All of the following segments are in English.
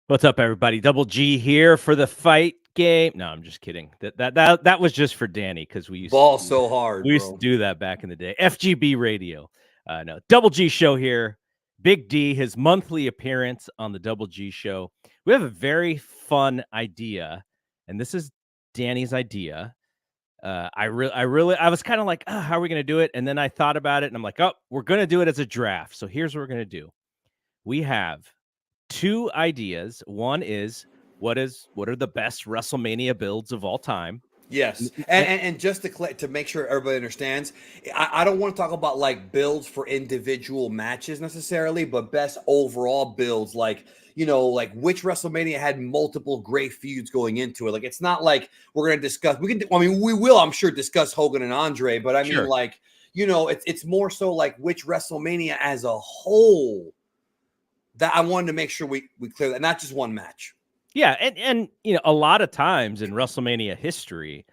What's up, everybody? Double G here for the fight game. No, I'm just kidding. That was just for Danny because we used Ball so hard, we used to bro. do that back in the day. FGB Radio. No, Double G Show here. Big D, his monthly appearance on the Double G Show. We have a very fun idea, and this is Danny's idea. I was kind of like, oh, how are we going to do it? And then I thought about it, and I'm like, oh, we're going to do it as a draft. So here's what we're going to do. We have two ideas. One is what are the best WrestleMania builds of all time? Yes, and just to make sure everybody understands, I don't want to talk about like builds for individual matches necessarily, but best overall builds, like like which WrestleMania had multiple great feuds going into it. Like it's not like we're going to discuss. We will, I'm sure, discuss Hogan and Andre, but I mean, Sure. like it's more so like which WrestleMania as a whole. That I wanted to make sure we clear that, not just one match. Yeah, and a lot of times in WrestleMania history,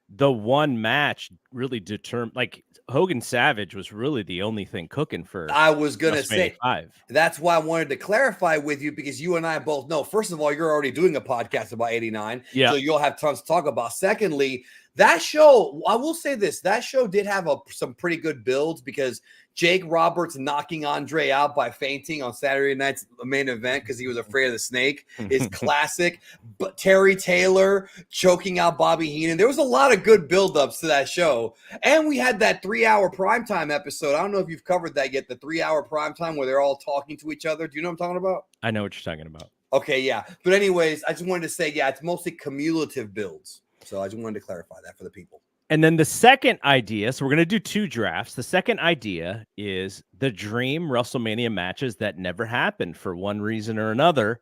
the one match really determined. Like Hogan Savage was really the only thing cooking for. I was gonna say 5. That's why I wanted to clarify with you, because you and I both know. First of all, you're already doing a podcast about '89, yeah. So you'll have tons to talk about. Secondly, that show, I will say this: that show did have some pretty good builds, because Jake Roberts knocking Andre out by fainting on Saturday night's main event because he was afraid of the snake is classic. But Terry Taylor choking out Bobby Heenan. There was a lot of good buildups to that show. And we had that 3-hour primetime episode. I don't know if you've covered that yet, the 3-hour primetime where they're all talking to each other. Do you know what I'm talking about? I know what you're talking about. Okay, yeah. But anyways, I just wanted to say, yeah, it's mostly cumulative builds. So I just wanted to clarify that for the people. And then the second idea, so we're going to do two drafts. The second idea is the dream WrestleMania matches that never happened for one reason or another.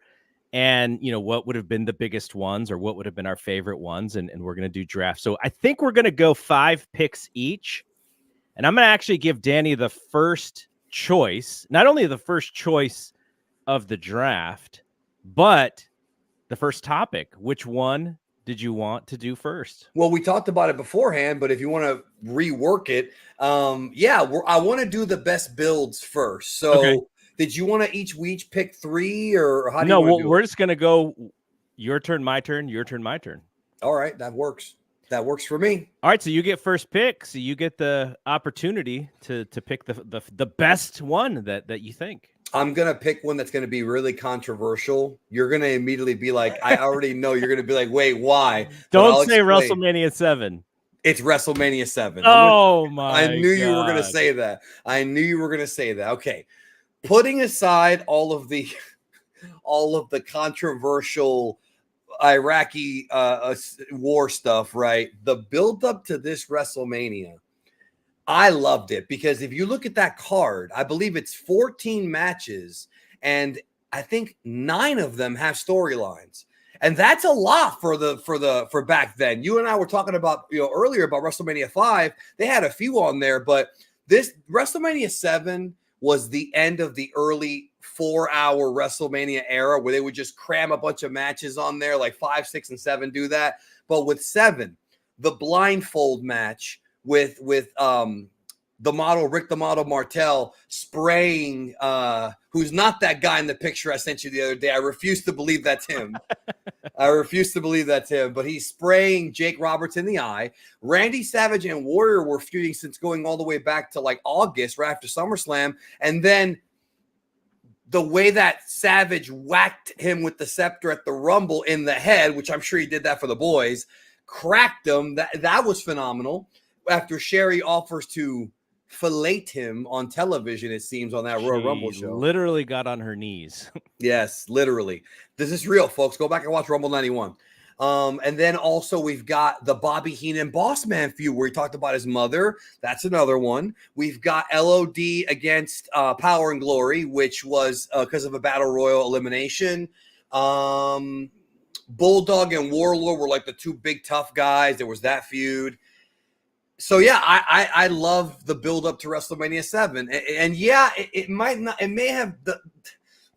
And, what would have been the biggest ones, or what would have been our favorite ones. And we're going to do drafts. So I think we're going to go 5 picks each. And I'm going to actually give Danny the first choice, not only the first choice of the draft, but the first topic. Which one did you want to do first? Well, we talked about it beforehand, but if you want to rework it, I want to do the best builds first. So okay. Did you want to each pick 3, or how do you want to do we're just going to go your turn, my turn, your turn, my turn. All right, that works. That works for me. All right, so you get first pick. So you get the opportunity to pick the best one that you think. I'm going to pick one that's going to be really controversial. You're going to immediately be like, I already know you're going to be like, wait, why? Don't say WrestleMania 7. It's WrestleMania 7. I knew you were going to say that. I knew you were going to say that. Okay. Putting aside all of the controversial Iraqi war stuff, right? The build up to this WrestleMania, I loved it, because if you look at that card, I believe it's 14 matches, and I think 9 of them have storylines. And that's a lot for back then. You and I were talking about, earlier about WrestleMania 5. They had a few on there, but this WrestleMania 7 was the end of the early 4-hour WrestleMania era, where they would just cram a bunch of matches on there, like 5, 6, and 7 do that. But with 7, the blindfold match with the model, Rick the Model Martel, spraying, who's not that guy in the picture I sent you the other day. I refuse to believe that's him. But he's spraying Jake Roberts in the eye. Randy Savage and Warrior were feuding since going all the way back to like August, right after SummerSlam. And then the way that Savage whacked him with the scepter at the Rumble in the head, which I'm sure he did that for the boys, cracked him. That was phenomenal. After Sherry offers to fillet him on television, it seems, on that Royal Rumble show. Literally got on her knees. Yes, literally. This is real, folks. Go back and watch Rumble 91. And then also we've got the Bobby Heenan Boss Man feud, where he talked about his mother. That's another one. We've got LOD against Power and Glory, which was because of a Battle Royal elimination. Bulldog and Warlord were like the 2 big tough guys. There was that feud. So yeah, I love the build up to WrestleMania 7, and yeah, it may have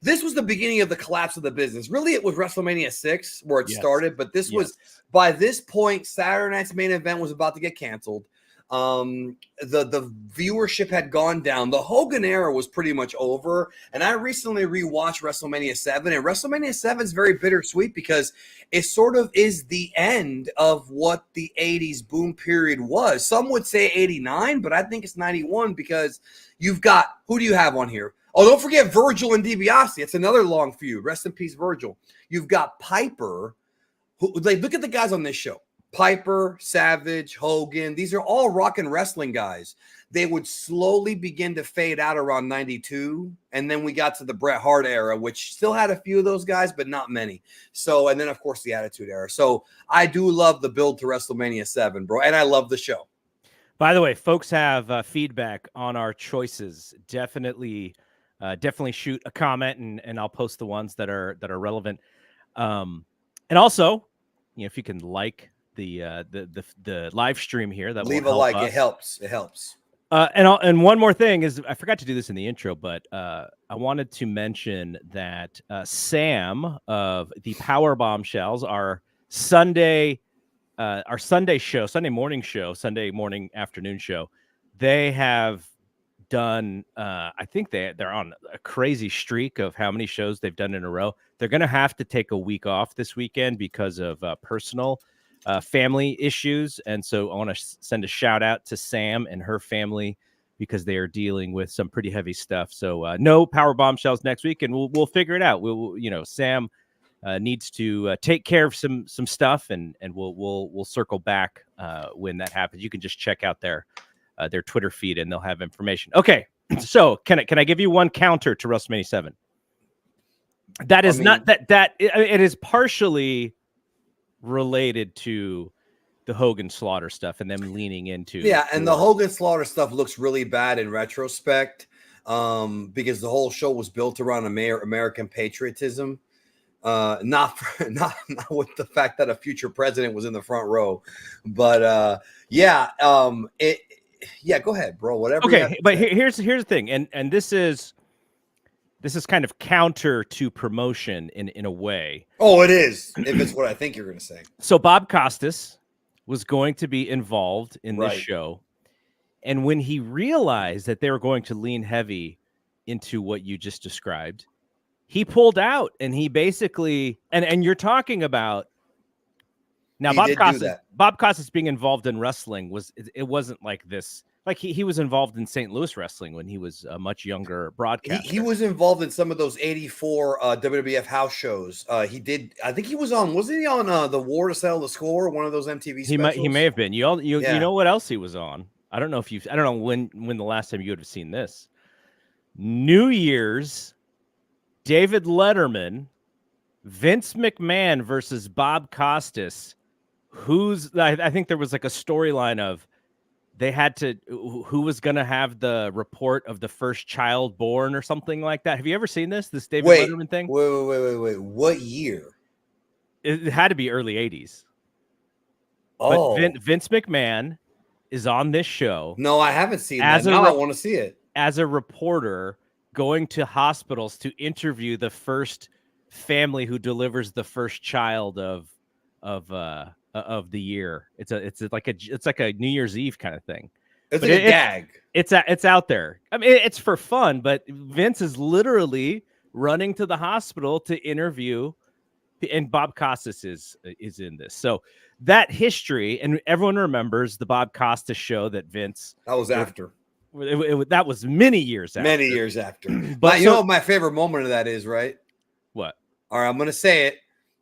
this was the beginning of the collapse of the business. Really, it was WrestleMania 6 where it started, but this was, by this point, Saturday night's main event was about to get canceled. The viewership had gone down. The Hogan era was pretty much over. And I recently rewatched WrestleMania 7, and WrestleMania 7 is very bittersweet because it sort of is the end of what the 80s boom period was. Some would say 89, but I think it's 91 because you've got, who do you have on here? Oh, don't forget Virgil and DiBiase. It's another long feud. Rest in peace, Virgil. You've got Piper. Like, look at the guys on this show. Piper, Savage, Hogan. These are all rock and wrestling guys. They would slowly begin to fade out around 92. And then we got to the Bret Hart era, which still had a few of those guys, but not many. So, and then, of course, the Attitude Era. So I do love the build to WrestleMania 7, bro. And I love the show. By the way, folks have feedback on our choices. Definitely shoot a comment, and I'll post the ones that are relevant. And also, if you can like the live stream here, that leave will a like. us. It helps. And one more thing is, I forgot to do this in the intro, but I wanted to mention that Sam of the Power Bombshells, our Sunday morning afternoon show, they have done, I think they're on a crazy streak of how many shows they've done in a row. They're going to have to take a week off this weekend because of personal family issues. And so I want to send a shout out to Sam and her family because they are dealing with some pretty heavy stuff. So no Power Bombshells next week, and we'll figure it out. We'll Sam needs to take care of some stuff, and we'll circle back when that happens. You can just check out their Twitter feed, and they'll have information. Okay, so can I give you one counter to WrestleMania 7? That is not that it is partially related to the Hogan Slaughter stuff and them leaning into and the Hogan Slaughter stuff looks really bad in retrospect because the whole show was built around American patriotism. Not with the fact that a future president was in the front row, but go ahead, bro. Whatever. Okay, but here's the thing, and this is kind of counter to promotion in a way. Oh, it is. If it's what I think you're going to say. So Bob Costas was going to be involved in this show, and when he realized that they were going to lean heavy into what you just described, he pulled out, and he basically and you're talking about now Bob Costas being involved in wrestling it wasn't like this. Like he was involved in St. Louis wrestling when he was a much younger broadcaster. He was involved in some of those 84 WWF house shows. He did. I think he was on. Wasn't he on the War to Settle the Score? One of those MTV specials. He may have been. You know what else he was on? I don't know when the last time you would have seen this. New Year's, David Letterman, Vince McMahon versus Bob Costas. I think there was like a storyline of they had to, who was going to have the report of the first child born or something like that. Have you ever seen this David Letterman thing? Wait. What year? It had to be early 80s. Oh. But Vince McMahon is on this show. No, I haven't seen that. Now I want to see it. As a reporter going to hospitals to interview the first family who delivers the first child of the year. It's like a New Year's Eve kind of thing. It's like a gag. It's out there. I mean, it's for fun, but Vince is literally running to the hospital to interview, and Bob Costas is in this. So that history, and everyone remembers the Bob Costas show that Vince. That was after. That was many years after. Many years after. But you know what my favorite moment of that is, right? What? All right, I'm going to say it.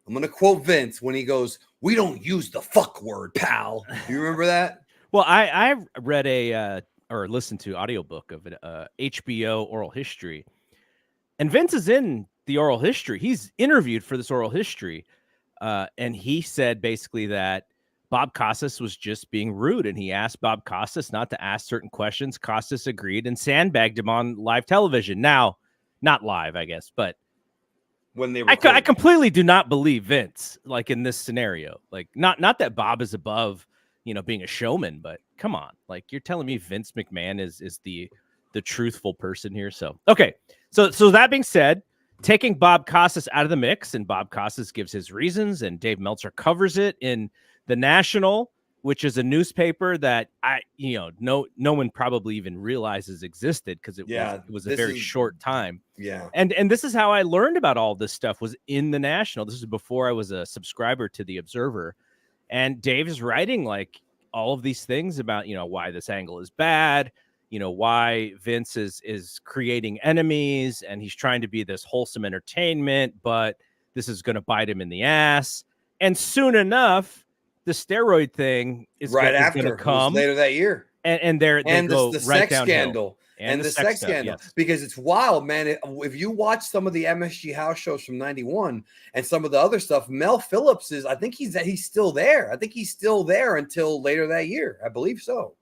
I'm going to quote Vince when he goes, "We don't use the fuck word, pal." You remember that? Well, I read or listened to audiobook of an HBO oral history, and Vince is in the oral history. He's interviewed for this oral history, and he said basically that Bob Costas was just being rude, and he asked Bob Costas not to ask certain questions. Costas agreed and sandbagged him on live television. Now, not live, I guess, but when they I completely do not believe Vince, like in this scenario. Like not that Bob is above, being a showman, but come on, like you're telling me Vince McMahon is the truthful person here. So okay, so that being said, taking Bob Costas out of the mix, and Bob Costas gives his reasons, and Dave Meltzer covers it in the National. which is a newspaper that no one probably even realizes existed because it was a very short time. Yeah. And this is how I learned about all this stuff, was in the National. This is before I was a subscriber to the Observer. And Dave is writing like all of these things about, why this angle is bad, why Vince is creating enemies, and he's trying to be this wholesome entertainment, but this is going to bite him in the ass. And soon enough, the steroid thing is right going after to come later that year. And they go the right sex downhill. scandal. And the sex stuff, scandal. yes. Because it's wild, man. If you watch some of the MSG house shows from 91 and some of the other stuff, Mel Phillips I think he's still there. I think he's still there until later that year. I believe so.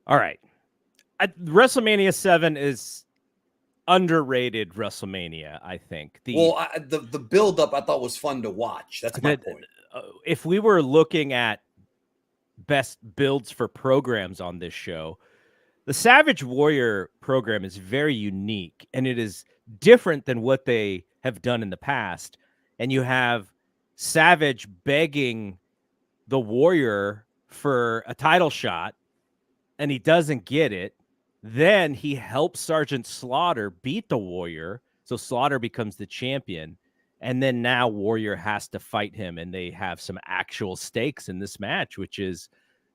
All right. WrestleMania 7 is underrated WrestleMania, I think. The build-up I thought was fun to watch. That's my point. If we were looking at best builds for programs on this show, the Savage Warrior program is very unique, and it is different than what they have done in the past. And you have Savage begging the Warrior for a title shot, and he doesn't get it. Then he helps Sergeant Slaughter beat the Warrior, so Slaughter becomes the champion. And then now Warrior has to fight him, and they have some actual stakes in this match, which is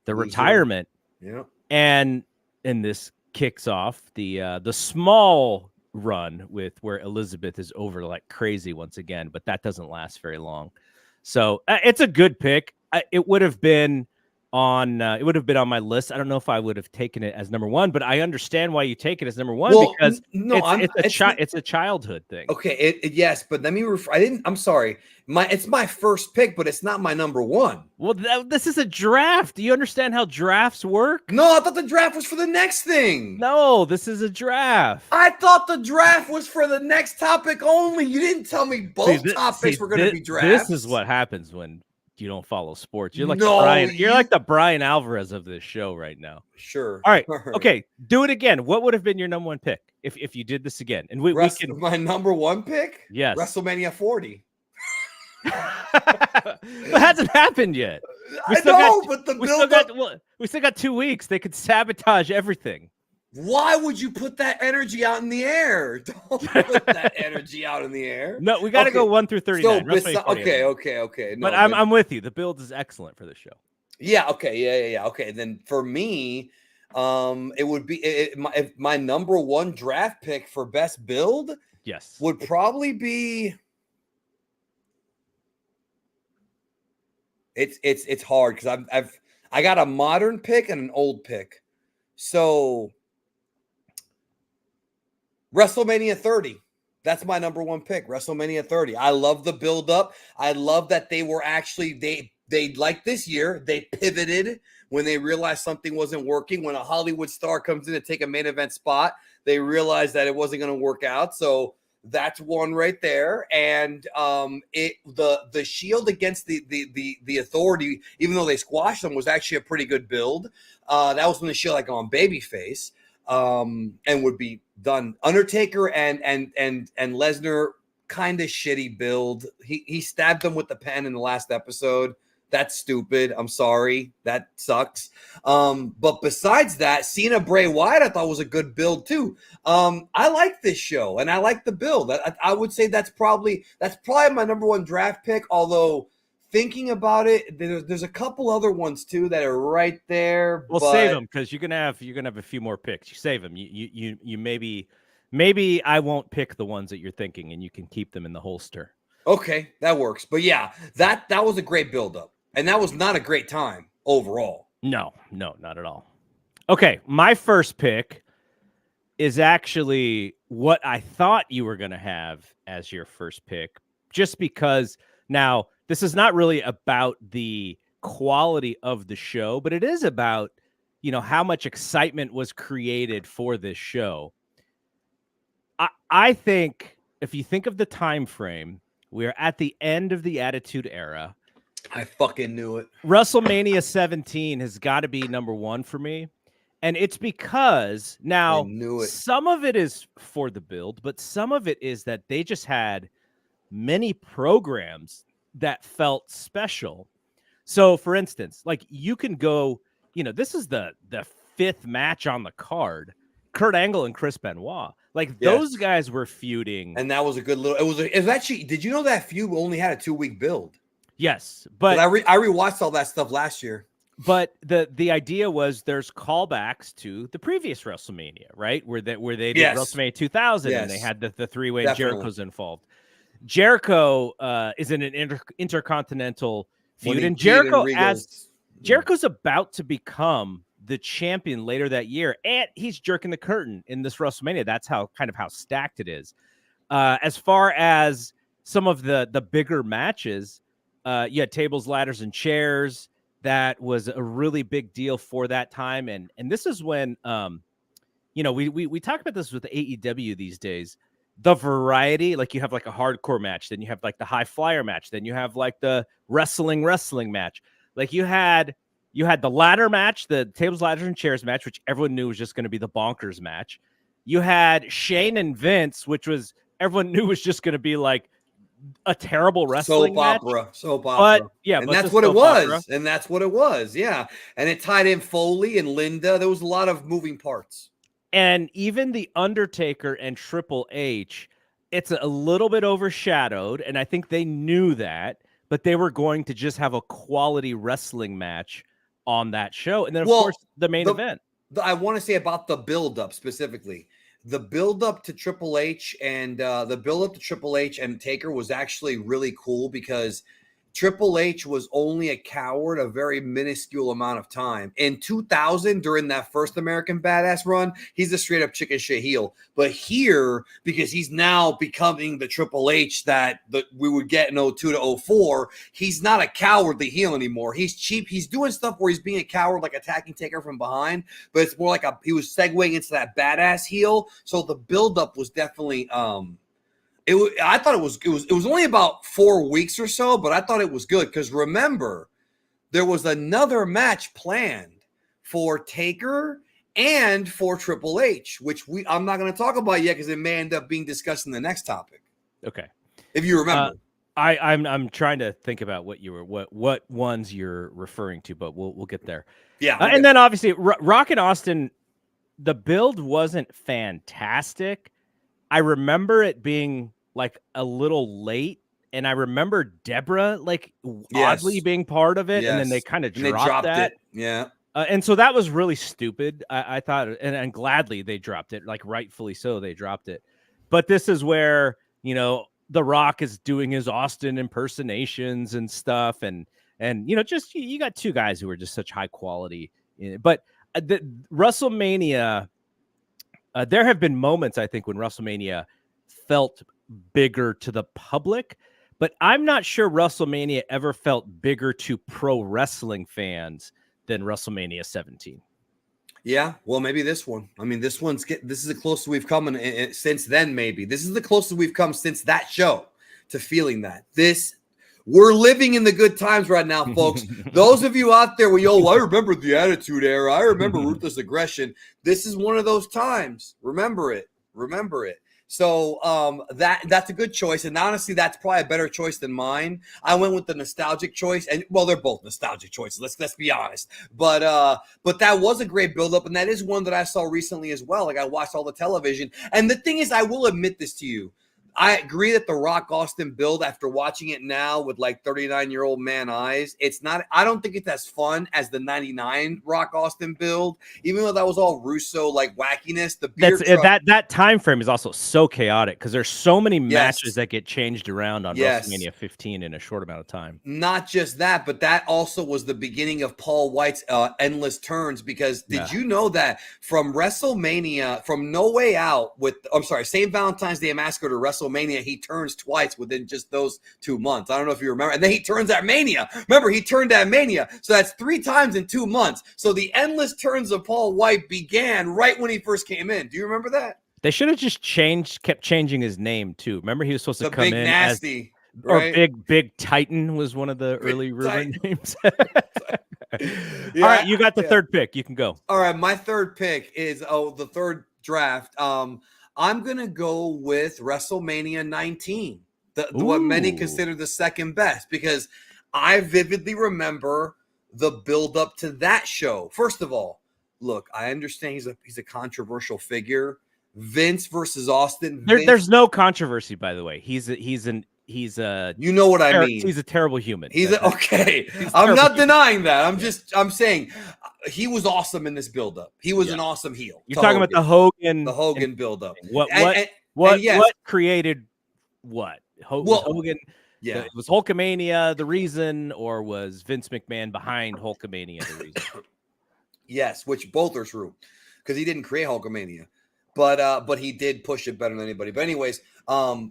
the retirement. Yeah. And this kicks off the small run with where Elizabeth is over like crazy once again, but that doesn't last very long. So it's a good pick. It would have been on my list. I don't know if I would have taken it as number one, but I understand why you take it as number one, because it's a childhood thing. Okay, yes, but let me I'm sorry. It's my first pick, but it's not my number one. Well, this is a draft. Do you understand how drafts work? No, I thought the draft was for the next thing. No, this is a draft. I thought the draft was for the next topic only. You didn't tell me both topics were going to be drafts. This is what happens when you don't follow sports. You're like the Brian Alvarez of this show right now. Sure. All right. Okay. Do it again. What would have been your number one pick if you did this again? And we can. My number one pick? Yes. WrestleMania 40. It hasn't happened yet. We still got 2 weeks. They could sabotage everything. Why would you put that energy out in the air? Don't put that energy out in the air. No, we got to go 1 through 39. Okay. No, but I'm with you. The build is excellent for the show. Yeah. Okay. Yeah. Okay. Then for me, it would be my number one draft pick for best build. Yes, would probably be. It's hard because I got a modern pick and an old pick, so WrestleMania 30. That's my number one pick. WrestleMania 30. I love the build up. I love that they were actually they like this year they pivoted when they realized something wasn't working. When a Hollywood star comes in to take a main event spot, they realized that it wasn't going to work out. So that's one right there. And the Shield against the Authority, even though they squashed them, was actually a pretty good build. That was when the Shield had gone babyface, and would be done. Undertaker and Lesnar, kind of shitty build. He stabbed them with the pen in the last episode. That's stupid. I'm sorry. That sucks. But besides that, Cena Bray Wyatt I thought was a good build too. I like this show and I like the build. I would say that's probably my number one draft pick. Although thinking about it, there's a couple other ones too that are right there. We'll save them because you're gonna have a few more picks. You save them. You maybe I won't pick the ones that you're thinking, and you can keep them in the holster. Okay, that works. But yeah, that was a great build-up. And that was not a great time overall. No, not at all. Okay, my first pick is actually what I thought you were going to have as your first pick, just because now this is not really about the quality of the show, but it is about, how much excitement was created for this show. I think if you think of the time frame, we're at the end of the Attitude Era. I fucking knew it. WrestleMania 17 has got to be number one for me. And it's because now some of it is for the build, but some of it is that they just had many programs that felt special. So, for instance, like you can go, this is the fifth match on the card. Kurt Angle and Chris Benoit, like those Yes. guys were feuding, And that was a good little. It was actually. Did you know that feud only had a 2-week build? yes, Because but I rewatched all that stuff last year. But the idea was there's callbacks to the previous WrestleMania, right? Where they did Yes. WrestleMania 2000 and they Yes. had the three-way and Definitely. Jericho's involved. Jericho is in an intercontinental When feud, he and peed in Regal's. Jericho's about to become the champion later that year, and he's jerking the curtain in this WrestleMania. That's how stacked it is. As far as some of the bigger matches, you had tables, ladders, and chairs. That was a really big deal for that time, and this is when we talk about this with AEW these days. The variety, like you have like a hardcore match, then you have like the high flyer match, then you have like the wrestling match. Like you had the ladder match, the tables, ladders, and chairs match, which everyone knew was just going to be the bonkers match. You had Shane and Vince, which was everyone knew was just going to be like a terrible wrestling match. Soap opera. But yeah, and but that's the what it soap was. opera. And that's what it was. Yeah. And it tied in Foley and Linda. There was a lot of moving parts. And even the Undertaker and Triple H, it's a little bit overshadowed, and I think they knew that, but they were going to just have a quality wrestling match on that show. And then, of course, the main event. I want to say about the build-up specifically. The build-up to Triple H and Taker was actually really cool because Triple H was only a coward a very minuscule amount of time. In 2000, during that first American Badass run, he's a straight-up chicken shit heel. But here, because he's now becoming the Triple H that we would get in 02 to 04, he's not a cowardly heel anymore. He's cheap. He's doing stuff where he's being a coward, like attacking Taker from behind, but it's more like he was segueing into that badass heel. So the build-up was definitely I thought it was only about 4 weeks or so, but I thought it was good because remember, there was another match planned for Taker and for Triple H, which I'm not going to talk about yet because it may end up being discussed in the next topic. Okay, if you remember. I'm trying to think about what ones you're referring to, but we'll get there. Yeah, and then obviously Rock and Austin, the build wasn't fantastic. I remember it being like a little late, and I remember Deborah like oddly being part of it, and then they kind of dropped that. It. Yeah. And so that was really stupid. I thought, and gladly they dropped it, like rightfully so, they dropped it. But this is where, The Rock is doing his Austin impersonations and stuff. And just you got two guys who are just such high quality. But the WrestleMania, there have been moments, I think, when WrestleMania felt bigger to the public, but I'm not sure WrestleMania ever felt bigger to pro wrestling fans than WrestleMania 17. Yeah, well, maybe this one. I mean, this is the closest we've come since then. Maybe this is the closest we've come since that show to feeling that we're living in the good times right now, folks. Those of you out there, I remember the Attitude Era. I remember ruthless aggression. This is one of those times. Remember it. So that's a good choice, and honestly, that's probably a better choice than mine. I went with the nostalgic choice, and well, they're both nostalgic choices. Let's be honest. But that was a great buildup, and that is one that I saw recently as well. Like I watched all the television, and the thing is, I will admit this to you. I agree that the Rock Austin build, after watching it now with like 39-year-old man eyes, I don't think it's as fun as the 99 Rock Austin build, even though that was all Russo like wackiness. That time frame is also so chaotic because there's so many matches that get changed around on WrestleMania 15 in a short amount of time. Not just that, but that also was the beginning of Paul White's endless turns, because did you know that from WrestleMania, from No Way Out St. Valentine's Day Massacre to WrestleMania, he turns twice within just those 2 months. I don't know if you remember. And then he turns at Mania. Remember, he turned at Mania. So that's 3 times in 2 months. So the endless turns of Paul White began right when he first came in. Do you remember that? They should have just kept changing his name too. Remember, he was supposed to come Big in Nasty, as, right? Or Big Titan was one of the early rumor names. All right, you got the third pick. You can go. All right, my third pick is the third draft. I'm going to go with WrestleMania 19, what many consider the second best, because I vividly remember the build up to that show. First of all, look, I understand he's a controversial figure. Vince versus Austin. There's no controversy, by the way. He's a You know what I mean. He's a terrible human. Okay. I'm not denying that. I'm saying he was awesome in this buildup. He was an awesome heel. You're talking about the Hogan buildup. What created what? Well, Hogan. Yeah. Was Hulkamania the reason, or was Vince McMahon behind Hulkamania the reason? Yes, which both are true, because he didn't create Hulkamania, but he did push it better than anybody. But anyways,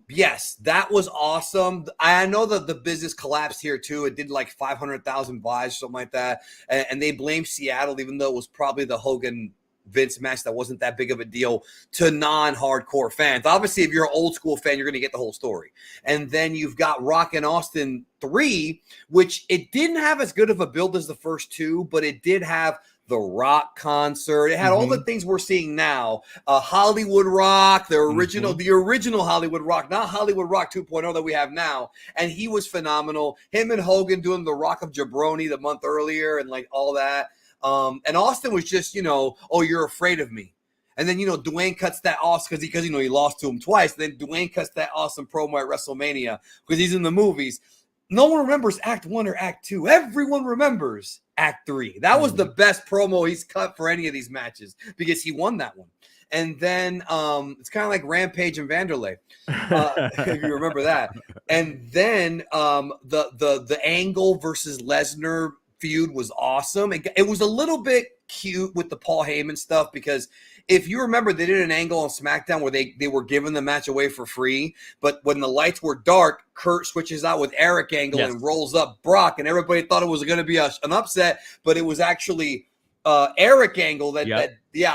yes, that was awesome. I know that the business collapsed here too. It did like 500,000 buys, something like that, and they blamed Seattle, even though it was probably the Hogan Vince match that wasn't that big of a deal to non-hardcore fans. Obviously, if you're an old school fan, you're going to get the whole story. And then you've got Rock and Austin 3, which it didn't have as good of a build as the first two, but it did have the Rock concert. It had all the things we're seeing now. Hollywood Rock, the original Hollywood Rock, not Hollywood Rock 2.0 that we have now. And he was phenomenal. Him and Hogan doing the Rock of Jabroni the month earlier and like all that. And Austin was just, oh, you're afraid of me. And then, Dwayne cuts that awesome because he lost to him twice. Then Dwayne cuts that awesome promo at WrestleMania because he's in the movies. No one remembers Act 1 or Act 2. Everyone remembers Act 3. That was the best promo he's cut for any of these matches because he won that one. And then it's kind of like Rampage and Vanderlei, if you remember that. And then the Angle versus Lesnar feud was awesome. It was a little bit cute with the Paul Heyman stuff because if you remember, they did an angle on SmackDown where they were giving the match away for free, but when the lights were dark, Kurt switches out with Eric Angle and rolls up Brock, and everybody thought it was going to be an upset, but it was actually Eric Angle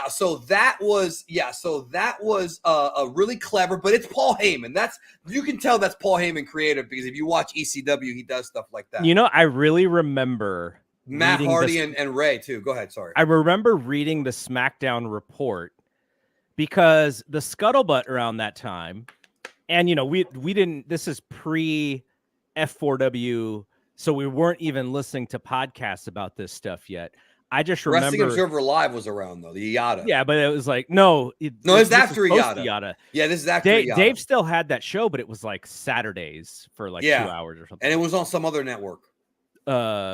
so that was a really clever, but it's Paul Heyman. You can tell that's Paul Heyman creative because if you watch ECW, he does stuff like that. I really remember Matt Hardy and Ray too. Go ahead. Sorry. I remember reading the SmackDown report because the scuttlebutt around that time, and we didn't. This is pre F4W, so we weren't even listening to podcasts about this stuff yet. I just remember Wrestling Observer Live was around though, the Yada. Yeah, but it was like it's after Yada. Yeah, this is after Yada. Dave still had that show, but it was like Saturdays for like 2 hours or something, and it was on some other network.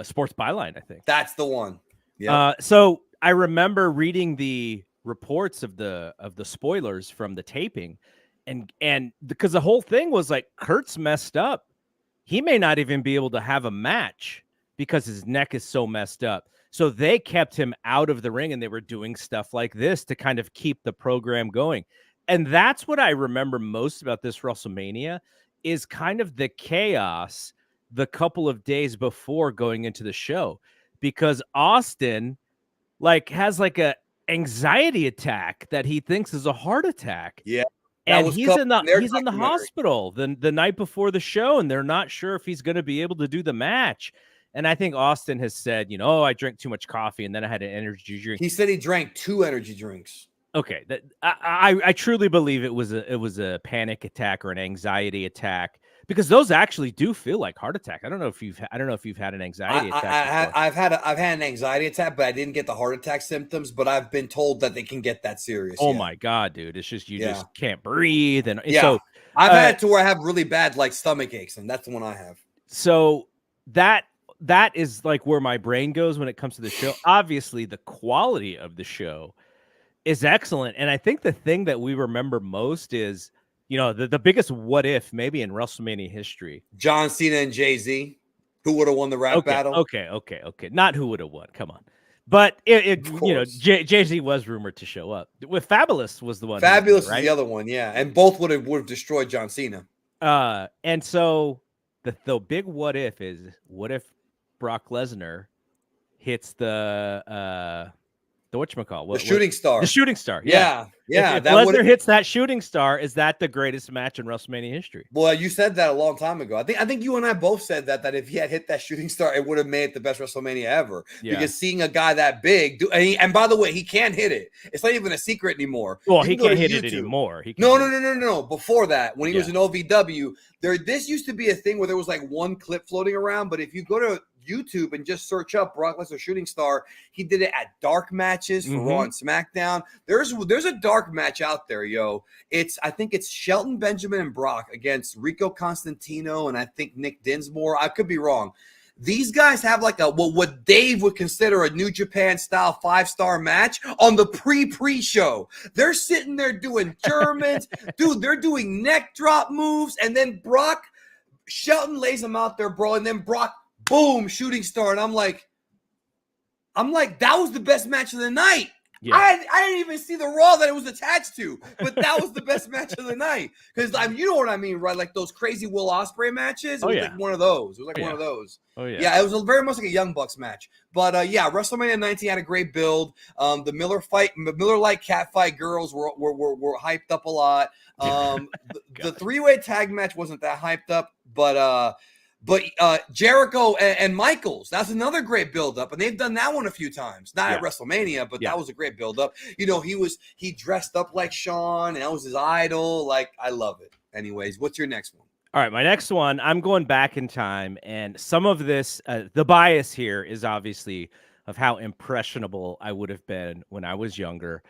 Sports Byline, I think. That's the one. Yeah. So I remember reading the reports of the spoilers from the taping, and because the whole thing was like Kurt's messed up. He may not even be able to have a match because his neck is so messed up. So they kept him out of the ring, and they were doing stuff like this to kind of keep the program going. And that's what I remember most about this WrestleMania is kind of the chaos the couple of days before going into the show, because Austin has a anxiety attack that he thinks is a heart attack. Yeah. And he's in the hospital the night before the show, and they're not sure if he's going to be able to do the match. And I think Austin has said, I drank too much coffee and then I had an energy drink. He said he drank 2 energy drinks. Okay, I truly believe it was a panic attack or an anxiety attack, because those actually do feel like heart attack. I don't know if you've had an anxiety attack. I've had an anxiety attack, but I didn't get the heart attack symptoms. But I've been told that they can get that serious. Oh my God, dude! It's just just can't breathe, and so I've had it to where I have really bad stomach aches, and that's the one I have. So that is where my brain goes when it comes to the show. Obviously, the quality of the show is excellent, and I think the thing that we remember most is the biggest what if maybe in WrestleMania history. John Cena and Jay-Z, who would have won the rap battle? Okay. Not who would have won. Come on. But Jay-Z was rumored to show up. With Fabulous was the one. Fabulous was the other one, yeah. And both would have destroyed John Cena. And so the big what if is, what if Brock Lesnar hits the The whatchamacall? The shooting star. The shooting star. Yeah. If Lesnar hits that shooting star, is that the greatest match in WrestleMania history? Well, you said that a long time ago. I think you and I both said that if he had hit that shooting star, it would have made it the best WrestleMania ever. Yeah. Because seeing a guy that big do, and by the way, he can hit it. It's not even a secret anymore. Well, he can't hit it anymore. No. Before that, when he was in OVW, this used to be a thing where there was like one clip floating around. But if you go to YouTube and just search up Brock Lesnar shooting star, he did it at dark matches for Raw and SmackDown. There's a dark match out there, yo. I think it's Shelton Benjamin and Brock against Rico Constantino and I think Nick Dinsmore. I could be wrong. These guys have like what Dave would consider a New Japan style 5-star match on the pre-show. They're sitting there doing Germans. Dude, they're doing neck drop moves, and then Shelton lays them out there, bro, and then Brock, boom, shooting star. And I'm like, that was the best match of the night. Yeah. I didn't even see the Raw that it was attached to, but that was the best match of the night. Because you know what I mean, right? Like those crazy Will Ospreay matches. It was like one of those. It was like one of those. Oh yeah. Yeah, it was very much like a Young Bucks match. But WrestleMania 19 had a great build. The Miller Lite catfight girls were hyped up a lot. The 3-way tag match wasn't that hyped up, but Jericho and Michaels, that's another great buildup. And they've done that one a few times. Not at WrestleMania, but that was a great buildup. You know, he dressed up like Shawn, and that was his idol. Like, I love it. Anyways, what's your next one? All right, my next one, I'm going back in time. And some of this, the bias here is obviously of how impressionable I would have been when I was younger.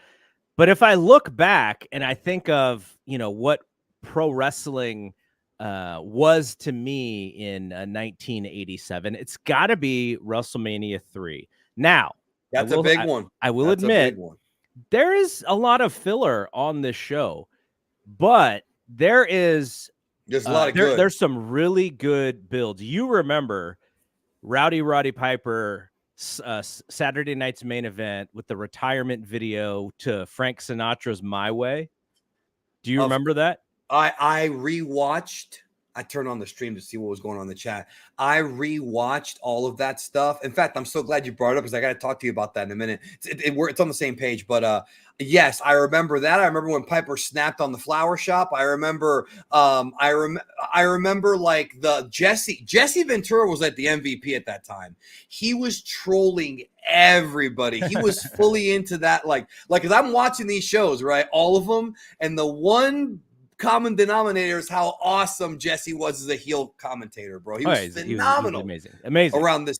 But if I look back and I think of, what pro wrestling was to me in 1987, it's got to be WrestleMania 3. Now, that's a big one. I will admit, there is a lot of filler on this show, but there's a lot of good. There's some really good builds. You remember Roddy Piper Saturday night's main event with the retirement video to Frank Sinatra's My Way. Do you remember that? I rewatched. I turned on the stream to see what was going on in the chat. I rewatched all of that stuff. In fact, I'm so glad you brought it up because I got to talk to you about that in a minute. It's on the same page, but yes, I remember that. I remember when Piper snapped on the flower shop. I remember. I remember like the Jesse Ventura was like the MVP at that time. He was trolling everybody. He was fully into that. Like, because I'm watching these shows, right? All of them, and the one common denominator is how awesome Jesse was as a heel commentator, bro. He was phenomenal. He was amazing. Around this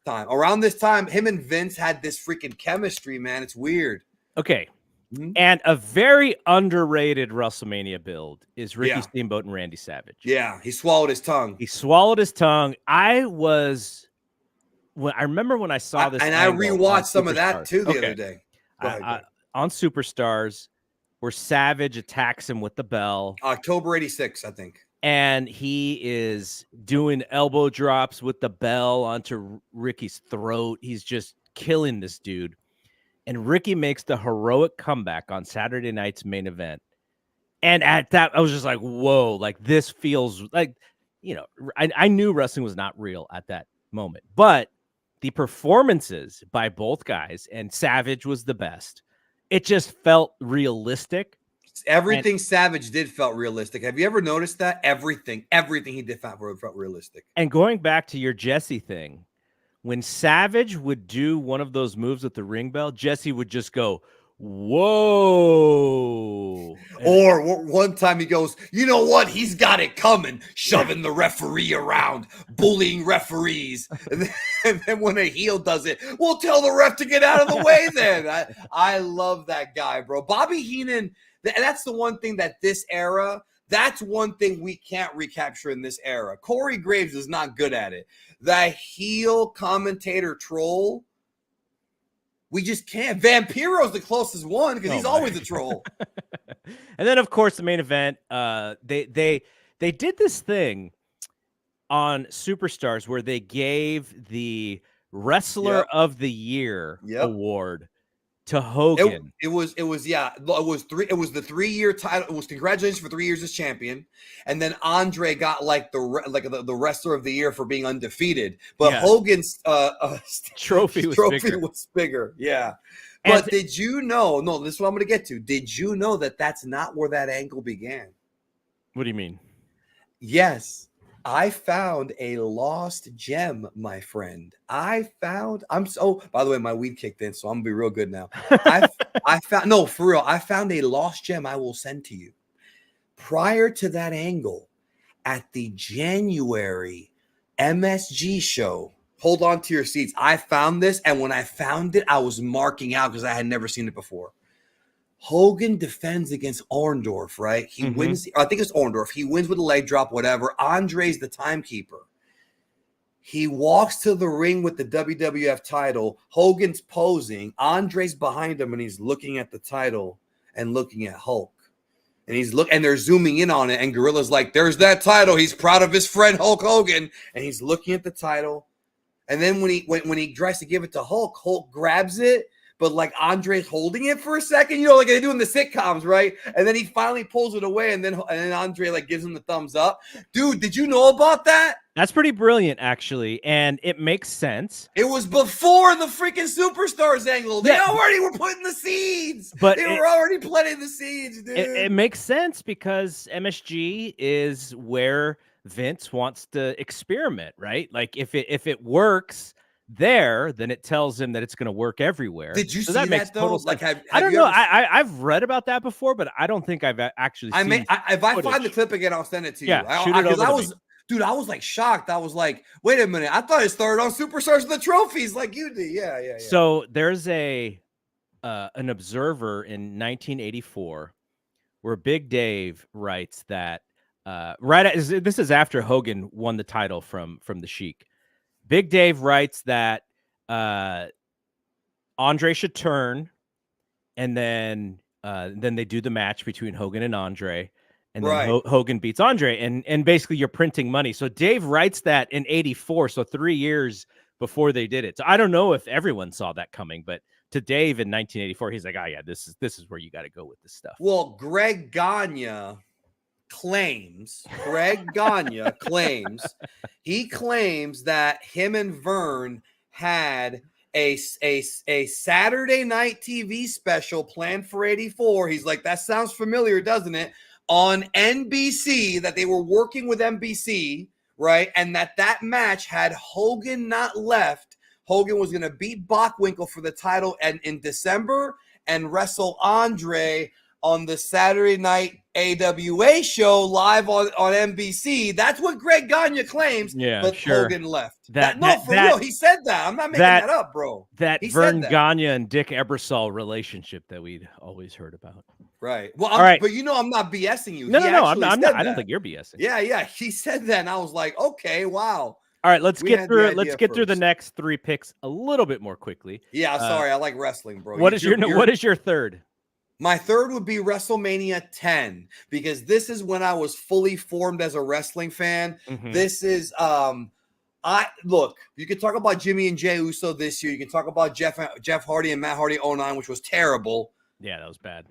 time, him and Vince had this freaking chemistry, man. It's weird. Okay. Mm-hmm. And a very underrated WrestleMania build is Ricky Steamboat and Randy Savage. Yeah, he swallowed his tongue. I remember when I saw this, and I rewatched some of that too the other day. On Superstars, where Savage attacks him with the bell. October 86, I think. And he is doing elbow drops with the bell onto Ricky's throat. He's just killing this dude. And Ricky makes the heroic comeback on Saturday night's main event. And at that, I was just like, whoa, like this feels like, I knew wrestling was not real at that moment. But the performances by both guys, and Savage was the best. It just felt realistic. Everything Savage did felt realistic. Have you ever noticed that? Everything he did felt realistic. And going back to your Jesse thing, when Savage would do one of those moves with the ring bell, Jesse would just go, whoa. Or one time he goes, you know what? He's got it coming, shoving the referee around, bullying referees. And then when a heel does it, we'll tell the ref to get out of the way then. I love that guy, bro. Bobby Heenan, that's the one thing that this era, that's one thing we can't recapture in this era. Corey Graves is not good at it. The heel commentator troll, we just can't. Vampiro's the closest one because he's always a troll. And then, of course, the main event, they did this thing on Superstars where they gave the Wrestler of the Year award to Hogan. It was the 3-year title. It was congratulations for 3 years as champion, and then Andre got like the Wrestler of the Year for being undefeated. But Hogan's trophy was bigger. Yeah. But did you know? No, this is what I'm going to get to. Did you know that that's not where that angle began? What do you mean? Yes. I found a lost gem, my friend. By the way, my weed kicked in, so I'm gonna be real good now. I found, no, for real, I found a lost gem I will send to you. Prior to that angle, at the January MSG show, hold on to your seats. I found this, and when I found it, I was marking out because I had never seen it before. Hogan defends against Orndorff, right? He wins. I think it's Orndorff. He wins with a leg drop, whatever. Andre's the timekeeper. He walks to the ring with the WWF title. Hogan's posing. Andre's behind him, and he's looking at the title and looking at Hulk. And they're zooming in on it, and Gorilla's like, "There's that title." He's proud of his friend Hulk Hogan, and he's looking at the title. And then when he tries to give it to Hulk, Hulk grabs it. But like Andre's holding it for a second, like they do in the sitcoms, right? And then he finally pulls it away, and then Andre like gives him the thumbs up. Dude, did you know about that? That's pretty brilliant, actually, and it makes sense. It was before the freaking Superstars angle. They already were putting the seeds. But they were already planting the seeds, dude. It makes sense because MSG is where Vince wants to experiment, right? Like if it works there, then it tells him that it's going to work everywhere. Did you see that makes though? Like, I don't know. I've read about that before, but I don't think I've actually seen if I find the clip again, I'll send it to you. Yeah, shoot it over to me. Dude, I was like shocked. I was like, wait a minute. I thought it started on Superstars of the Trophies like you did. Yeah. So there's an Observer in 1984 where Big Dave writes that this is after Hogan won the title from the Sheik. Big Dave writes that Andre should turn, and then they do the match between Hogan and Andre, and then Hogan beats Andre, and basically you're printing money. So Dave writes that in 84, so 3 years before they did it. So I don't know if everyone saw that coming, but to Dave in 1984, he's like, oh yeah, this is where you got to go with this stuff. Well, Greg Gagne claims that him and Vern had a Saturday night TV special planned for 84. He's like, that sounds familiar, doesn't it? On NBC, that they were working with NBC, right? And that match, had Hogan not left, Hogan was going to beat Bockwinkel for the title in December and wrestle Andre on the Saturday night AWA show live on NBC. That's what Greg Gagne claims. Yeah, but sure. Hogan left. For real. He said that. I'm not making that up, bro. That Vern Gagne and Dick Ebersol relationship that we'd always heard about. Right. Well, right. But I'm not BSing you. No, I'm not. I don't think you're BSing. Yeah. He said that, and I was like, okay, wow. All right, let's get through the next three picks a little bit more quickly. Yeah, sorry, I like wrestling, bro. What is your third? My third would be WrestleMania 10, because this is when I was fully formed as a wrestling fan. Mm-hmm. This is you can talk about Jimmy and Jey Uso this year. You can talk about Jeff Hardy and Matt Hardy 09, which was terrible. Yeah, that was bad.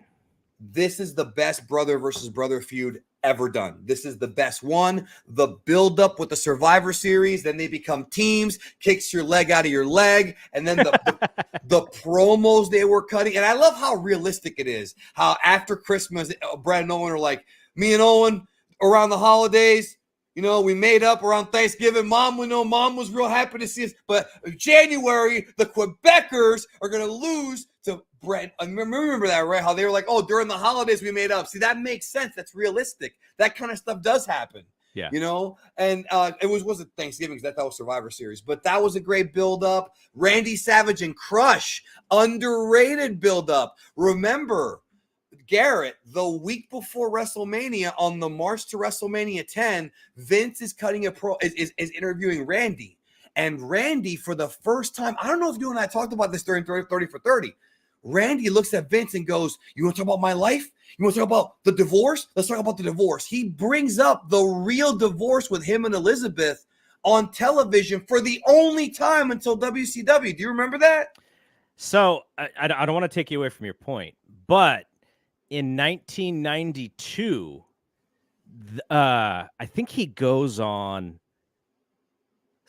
This is the best brother versus brother feud ever done. This is the best one. The build-up with the Survivor Series, then they become teams, kicks your leg out of your leg, and then the promos they were cutting. And I love how realistic it is. How after Christmas, Brad and Owen are like, me and Owen around the holidays, we made up around Thanksgiving. Mom was real happy to see us. But January, the Quebecers are going to lose to Brett. I remember that, right? How they were like, oh, during the holidays we made up. See, that makes sense. That's realistic. That kind of stuff does happen. Yeah. And it wasn't Thanksgiving because that was Survivor Series. But that was a great build-up. Randy Savage and Crush, underrated build-up. Remember, Garrett, the week before WrestleMania, on the march to WrestleMania 10, Vince is is interviewing Randy. And Randy, for the first time, I don't know if you and I talked about this during 30 for 30. Randy looks at Vince and goes, you want to talk about my life? You want to talk about the divorce? Let's talk about the divorce. He brings up the real divorce with him and Elizabeth on television for the only time until WCW. Do you remember that? So I don't want to take you away from your point, but in 1992, I think he goes on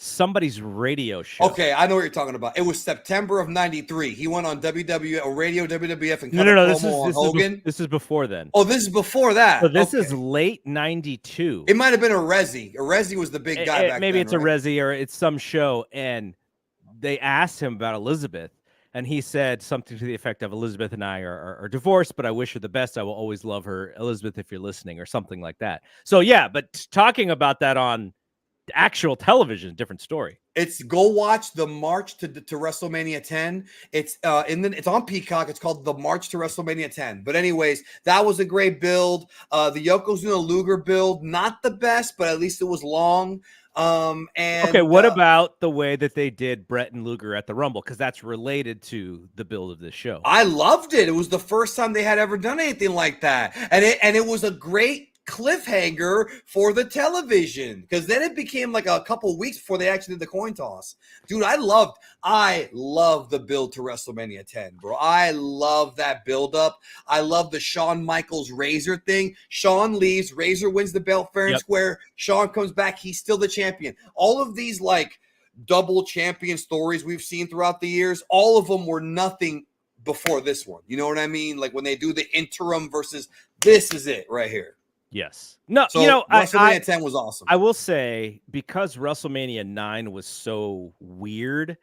somebody's radio show. Okay, I know what you're talking about. It was September of '93. He went on WWF or Radio WWF and cut No. a promo on Hogan. This is before then. Oh, this is before that. So this is late '92. It might have been a Resi. A Resi was the big guy back maybe then, it's a Resi or it's some show, and they asked him about Elizabeth, and he said something to the effect of, "Elizabeth and I are divorced, but I wish her the best. I will always love her, Elizabeth, if you're listening," or something like that. So yeah, but talking about that on actual television, different story. It's go watch the March to WrestleMania 10. It's it's on Peacock. It's called the March to WrestleMania 10. But anyways, that was a great build. The Yokozuna Luger build, not the best, but at least it was long. And okay, what about the way that they did Brett and Luger at the Rumble? Because that's related to the build of this show. I loved it. It was the first time they had ever done anything like that, and it was a great cliffhanger for the television, because then it became like a couple weeks before they actually did the coin toss. Dude, I love the build to WrestleMania 10, bro. I love that build up. I love the Shawn Michaels Razor thing. Shawn leaves, Razor wins the belt fair and square. Shawn comes back, he's still the champion. All of these like double champion stories we've seen throughout the years, all of them were nothing before this one. You know what I mean? Like when they do the interim versus this is it right here. Yes. No, so, WrestleMania 10 was awesome. I will say, because WrestleMania 9 was so weird,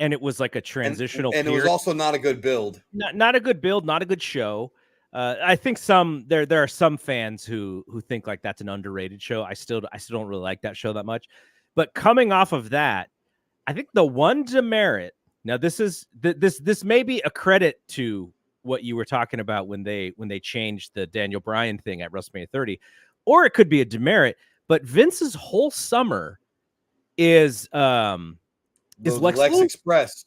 and it was like a transitional and it was also not a good build. Not a good build, not a good show. I think there are some fans who think like that's an underrated show. I still don't really like that show that much. But coming off of that, I think the one demerit, now this may be a credit to what you were talking about when they changed the Daniel Bryan thing at WrestleMania 30, or it could be a demerit. But Vince's whole summer is Lex Express,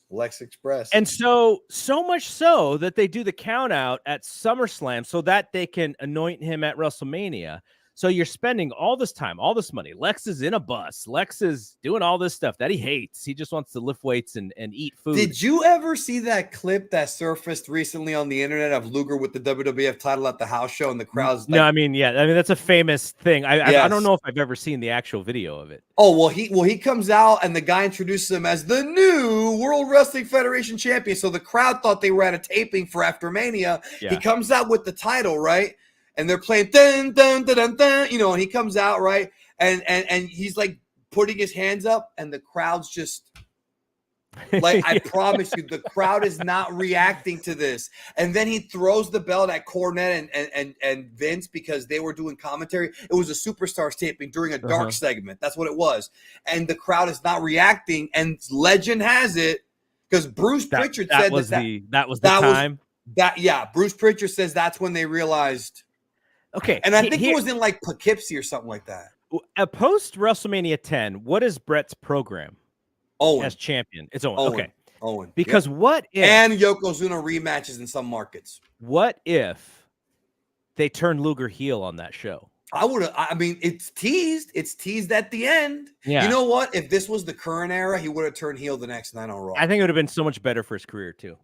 and so much so that they do the count out at SummerSlam so that they can anoint him at WrestleMania. So you're spending all this time, all this money. Lex is in a bus. Lex is doing all this stuff that he hates. He just wants to lift weights and eat food. Did you ever see that clip that surfaced recently on the internet of Luger with the WWF title at the house show and the crowd's no, I mean, that's a famous thing. I don't know if I've ever seen the actual video of it. Oh, well, he comes out and the guy introduces him as the new World Wrestling Federation champion. So the crowd thought they were at a taping for Aftermania. Yeah. He comes out with the title, right? And they're playing dun, dun, dun, dun, dun, and he comes out, right? And he's like putting his hands up, and the crowd's just like, I promise you, the crowd is not reacting to this. And then he throws the belt at Cornette and Vince because they were doing commentary. It was a Superstars taping during a dark segment. That's what it was. And the crowd is not reacting. And legend has it, because Bruce Pritchard said that was the time. Bruce Pritchard says that's when they realized. Okay. And I think it was in like Poughkeepsie or something like that. Post WrestleMania 10, what is Brett's program? Owen. As champion. It's Owen. Okay. Owen. Because what if... And Yokozuna rematches in some markets. What if they turn Luger heel on that show? I mean, it's teased. It's teased at the end. Yeah. You know what? If this was the current era, he would have turned heel the next night on Raw. I think it would have been so much better for his career, too.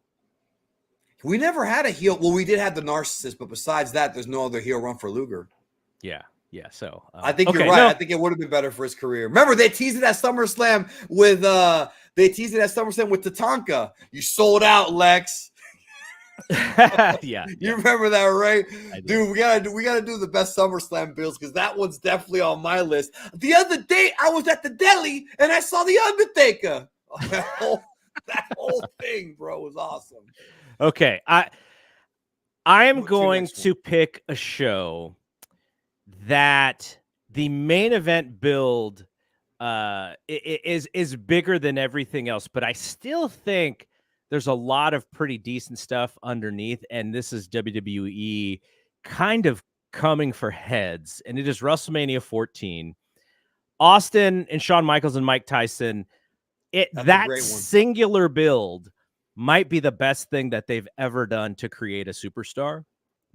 We never had a heel. Well, we did have the Narcissist, but besides that, there's no other heel run for Luger. Yeah. So I think you're right. No. I think it would have been better for his career. Remember, they teased it at SummerSlam with Tatanka. You sold out, Lex. Yeah. You remember that, right? Dude, we gotta do the best SummerSlam builds, because that one's definitely on my list. The other day, I was at the deli and I saw the Undertaker. That whole thing, bro, was awesome. Okay, I am going to pick a show that the main event build is bigger than everything else, but I still think there's a lot of pretty decent stuff underneath, and this is WWE kind of coming for heads, and it is WrestleMania 14. Austin and Shawn Michaels and Mike Tyson. That singular build might be the best thing that they've ever done to create a superstar.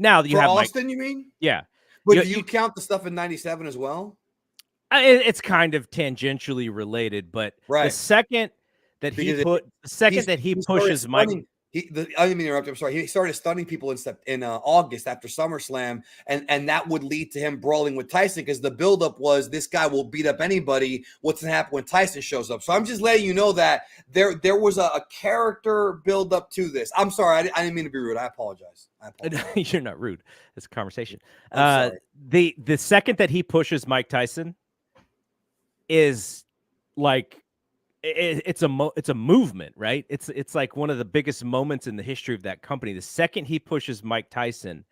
Now you have Austin, you mean? Yeah. But do you count the stuff in 97 as well? It's kind of tangentially related, but the second that he pushes Mike, I didn't mean to interrupt. I'm sorry. He started stunning people in August after SummerSlam, and that would lead to him brawling with Tyson because the buildup was this guy will beat up anybody. What's gonna happen when Tyson shows up? So I'm just letting you know that there was a character buildup to this. I'm sorry. I didn't mean to be rude. I apologize. You're not rude. It's a conversation. I'm sorry. The second that he pushes Mike Tyson is like it's a movement, right? It's like one of the biggest moments in the history of that company. The second he pushes Mike Tyson,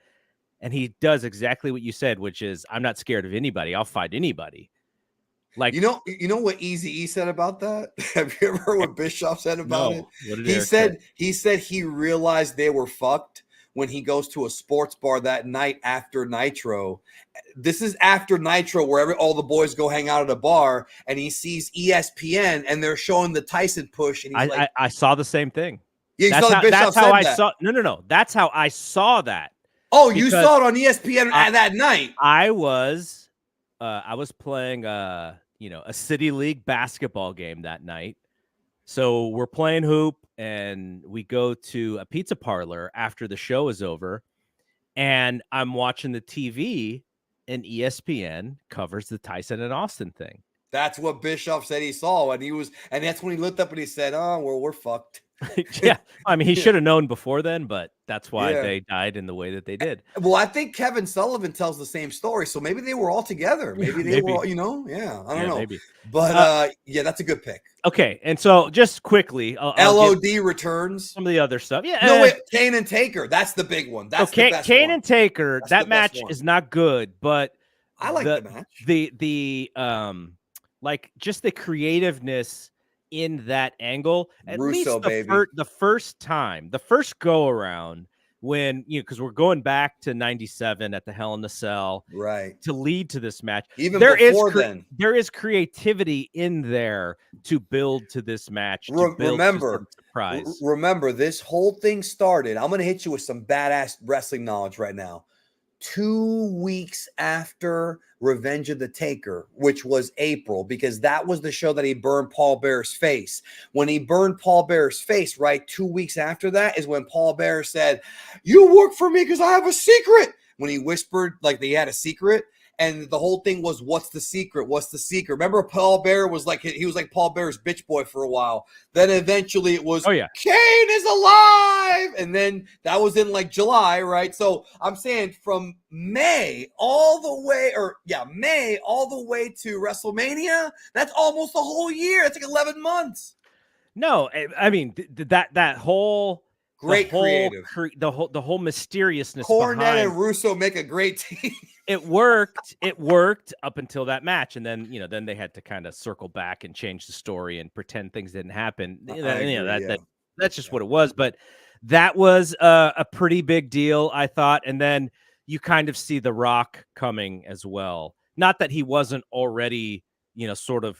and he does exactly what you said, which is, I'm not scared of anybody. I'll fight anybody. Like, you know what Eazy-E said about that? Have you ever heard what Bischoff said about it? What did He Eric say? said he realized they were fucked when he goes to a sports bar that night after Nitro. This is after Nitro, where all the boys go hang out at a bar, and he sees ESPN, and they're showing the Tyson push, and he's I saw the same thing. Yeah, you saw Bischoff that's how said I that. saw. No. That's how I saw that. Oh, you saw it on ESPN that night. I was playing a city league basketball game that night. So we're playing hoop, and we go to a pizza parlor after the show is over, and I'm watching the TV, and ESPN covers the Tyson and Austin thing. That's what Bischoff said he saw, and that's when he looked up and he said, "Oh, well, we're fucked." Yeah, I mean, he should have known before then, but that's why they died in the way that they did. Well, I think Kevin Sullivan tells the same story, so maybe they were all together. Maybe they were all, I don't know. Maybe. But that's a good pick. Okay, and so just quickly, LOD returns. Some of the other stuff. Yeah. No, wait, Kane and Taker. That's the big one. That's the best Kane one. and Taker. That match is not good, but I like the match. The like just the creativeness in that angle. At Russo, least the first time, the first go around, when because we're going back to '97 at the Hell in the Cell, right, to lead to this match. Even before then, there is creativity in there to build to this match. Remember, surprise. Remember, this whole thing started. I'm going to hit you with some badass wrestling knowledge right now. 2 weeks after Revenge of the Taker, which was April, because that was the show that he burned Paul Bearer's face. When he burned Paul Bearer's face, right, 2 weeks after that is when Paul Bearer said, "You work for me because I have a secret." When he whispered like they had a secret, and the whole thing was, "What's the secret? What's the secret?" Remember, Paul Bearer was like Paul Bearer's bitch boy for a while. Then eventually it was, "Oh yeah, Kane is alive," and then that was in like July, right? So I'm saying from May all the way to WrestleMania, that's almost a whole year. It's like 11 months. No, I mean that whole creative, the whole mysteriousness. Cornette and Russo make a great team. It worked up until that match, and then then they had to kind of circle back and change the story and pretend things didn't happen. That's just what it was. But that was a pretty big deal, I thought. And then you kind of see The Rock coming as well. Not that he wasn't already, sort of.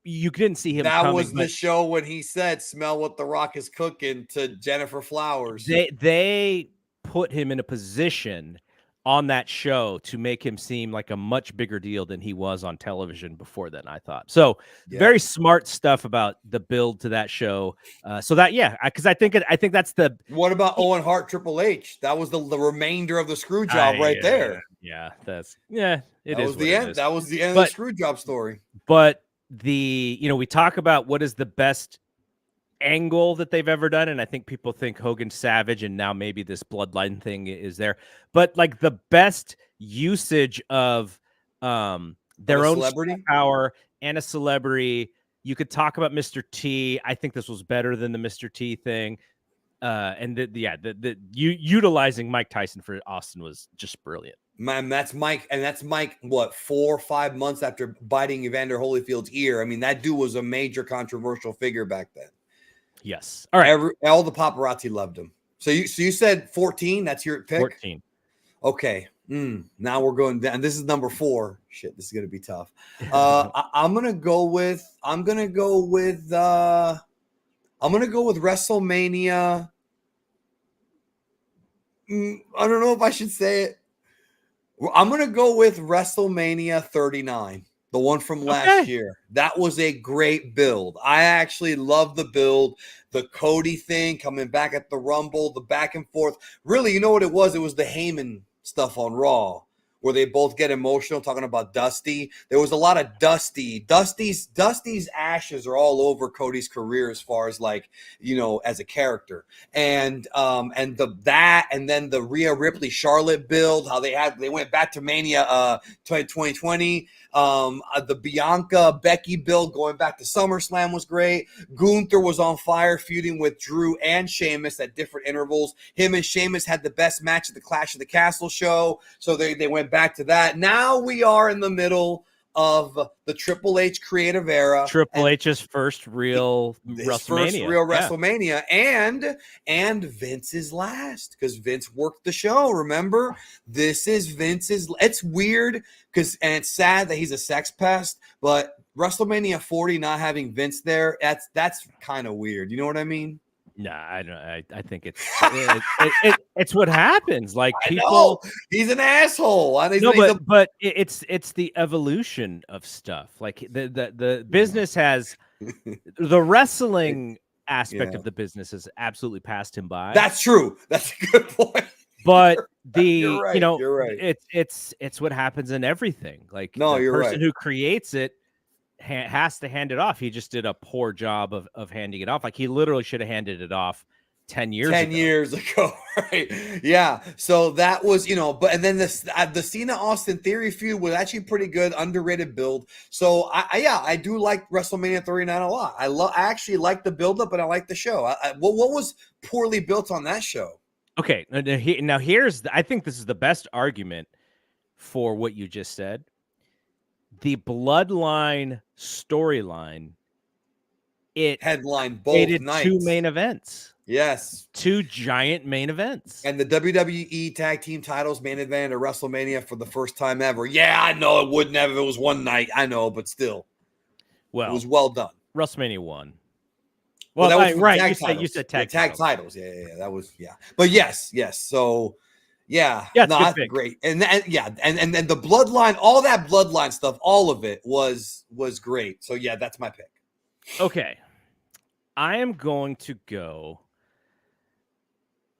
You didn't see him. That was the show when he said, "Smell what The Rock is cooking" to Jennifer Flowers. They put him in a position on that show to make him seem like a much bigger deal than he was on television before then, I thought. So very smart stuff about the build to that show. So that, because I think that's the. What about Owen Hart, Triple H? That was the remainder of the screw job there. Yeah, it that is was the end. That was the end of the screw job story. But we talk about what is the best angle that they've ever done, and I think people think Hogan Savage, and now maybe this bloodline thing is there, but like the best usage of their own celebrity power and a celebrity. You could talk about Mr. T. I think this was better than the Mr. T thing, and utilizing Mike Tyson for Austin was just brilliant. Man, that's Mike, what, 4 or 5 months after biting Evander Holyfield's ear? I mean, that dude was a major controversial figure back then. Yes. All right. All the paparazzi loved him. So you said 14. That's your pick. 14. Okay. Now we're going down. This is number 4. Shit, this is gonna be tough. I'm gonna go with WrestleMania. I don't know if I should say it. I'm gonna go with WrestleMania 39. The one from last Okay. year. That was a great build. I actually love the build. The Cody thing coming back at the Rumble, the back and forth. Really, you know what it was? It was the Heyman stuff on Raw, where they both get emotional talking about Dusty. There was a lot of Dusty's ashes are all over Cody's career as far as like, as a character. And then the Rhea Ripley Charlotte build, how they went back to Mania 2020. The Bianca Becky build going back to SummerSlam was great. Gunther was on fire, feuding with Drew and Sheamus at different intervals. Him and Sheamus had the best match at the Clash of the Castle show, so they went back to that. Now we are in the middle of the Triple H creative era. Triple H's first real WrestleMania, and Vince's last, because Vince worked the show. Remember, this is Vince's. It's weird and it's sad that he's a sex pest, but WrestleMania 40 not having Vince there, that's kind of weird. You know what I mean? Nah, I don't. I think it's what happens. Like people, I know. He's an asshole. But it's the evolution of stuff. Like the business has the wrestling aspect of the business has absolutely passed him by. That's true. That's a good point. But you're right. It's what happens in everything. Like the person who creates it has to hand it off. He just did a poor job of handing it off. Like he literally should have handed it off 10 years ago. Right? Yeah. So that was, and then the Cena Austin Theory feud was actually pretty good, underrated build. So I do like WrestleMania 39 a lot. I actually like the build up and I like the show. What was poorly built on that show? Okay. Now I think this is the best argument for what you just said. The Bloodline storyline, it headlined both nights. 2 main events. Yes. 2 giant main events. And the WWE Tag Team titles main event at WrestleMania for the first time ever. Yeah, I know it wouldn't have if it was one night. I know, but still. Well, it was well done. WrestleMania 1. Well, that was right. You said tag titles. Yeah. That was, yeah. But yes. So, yeah, no, that's great. And then the Bloodline, all that Bloodline stuff, all of it was great. So yeah, that's my pick. Okay, I am going to go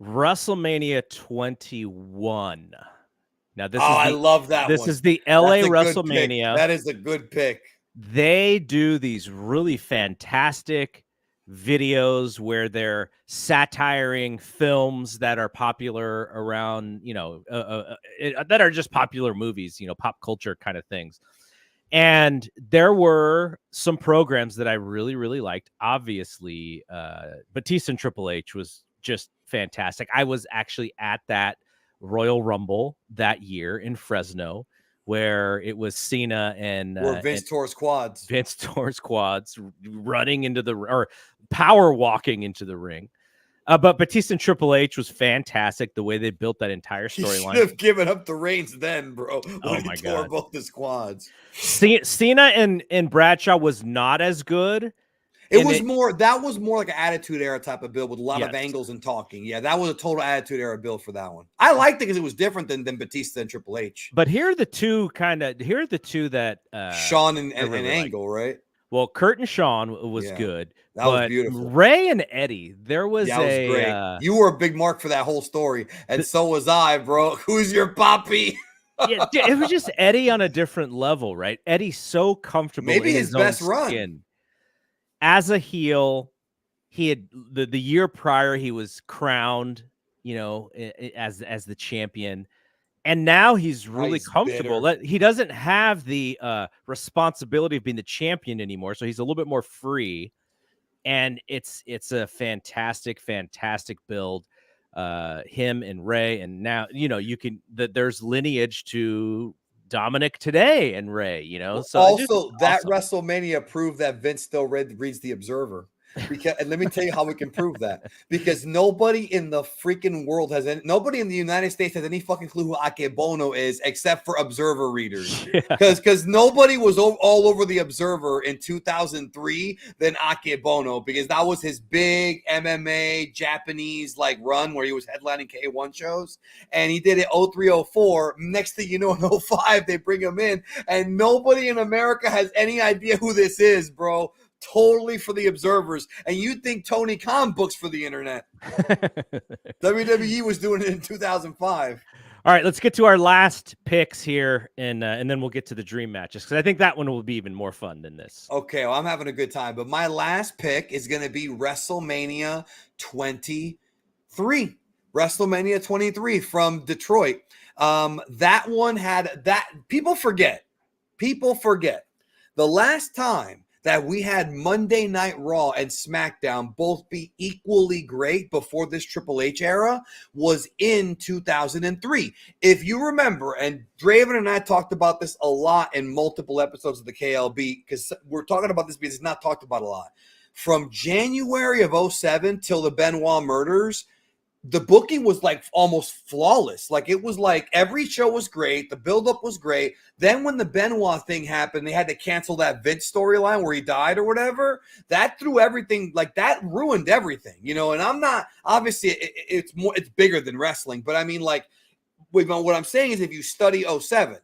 WrestleMania 21. Now I love that. This is the LA WrestleMania. That is a good pick. They do these really fantastic videos where they're satiring films that are popular around, that are just popular movies, pop culture kind of things. And there were some programs that I really, really liked. Obviously, Batista and Triple H was just fantastic. I was actually at that Royal Rumble that year in Fresno, where it was Cena and Vince Torres quads. Vince Torres quads running into or power walking into the ring. But Batista and Triple H was fantastic. The way they built that entire storyline. Should have given up the reins then, bro. Oh my God! Both his quads. Cena and Bradshaw was not as good. That was more like an Attitude Era type of build with a lot of angles and talking. Yeah, that was a total Attitude Era build for that one. I liked it because it was different than Batista and Triple H. But here are the two that Shawn and Angle, right? Well, Kurt and Shawn was good. That was beautiful. Ray and Eddie, there was that was great. You were a big mark for that whole story, and so was I, bro. Who's your poppy? Yeah, it was just Eddie on a different level, right? Eddie's so comfortable. Maybe in his best run. As a heel, he had the year prior he was crowned, as the champion, and now he's really comfortable. He doesn't have the responsibility of being the champion anymore, so he's a little bit more free. And it's a fantastic build. Him and Ray, and now there's lineage to Dominic today and Ray. So also that awesome. WrestleMania proved that Vince still reads the Observer. Because, and let me tell you how we can prove that. Because nobody in the freaking world nobody in the United States has any fucking clue who Akebono is, except for Observer readers. Yeah. Because nobody was all over the Observer in 2003 than Akebono, because that was his big MMA Japanese like run where he was headlining K1 shows, and he did it 0304. Next thing you know, in 05 they bring him in, and nobody in America has any idea who this is, bro. Totally for the observers. And you think Tony Khan books for the internet. WWE was doing it in 2005. All right, let's get to our last picks here, and then we'll get to the dream matches, because I think that one will be even more fun than this. Okay, well, I'm having a good time. But my last pick is going to be WrestleMania 23. WrestleMania 23 from Detroit. That one had that. People forget. The last time that we had Monday Night Raw and SmackDown both be equally great before this Triple H era was in 2003. If you remember, and Draven and I talked about this a lot in multiple episodes of the KLB, because we're talking about this because it's not talked about a lot. From January of 07 till the Benoit murders, the booking was like almost flawless. Like it was like every show was great. The buildup was great. Then when the Benoit thing happened, they had to cancel that Vince storyline where he died or whatever. That threw everything, like that ruined everything, you know. And I'm not, obviously it's bigger than wrestling, but I mean, like, what I'm saying is if you study 07,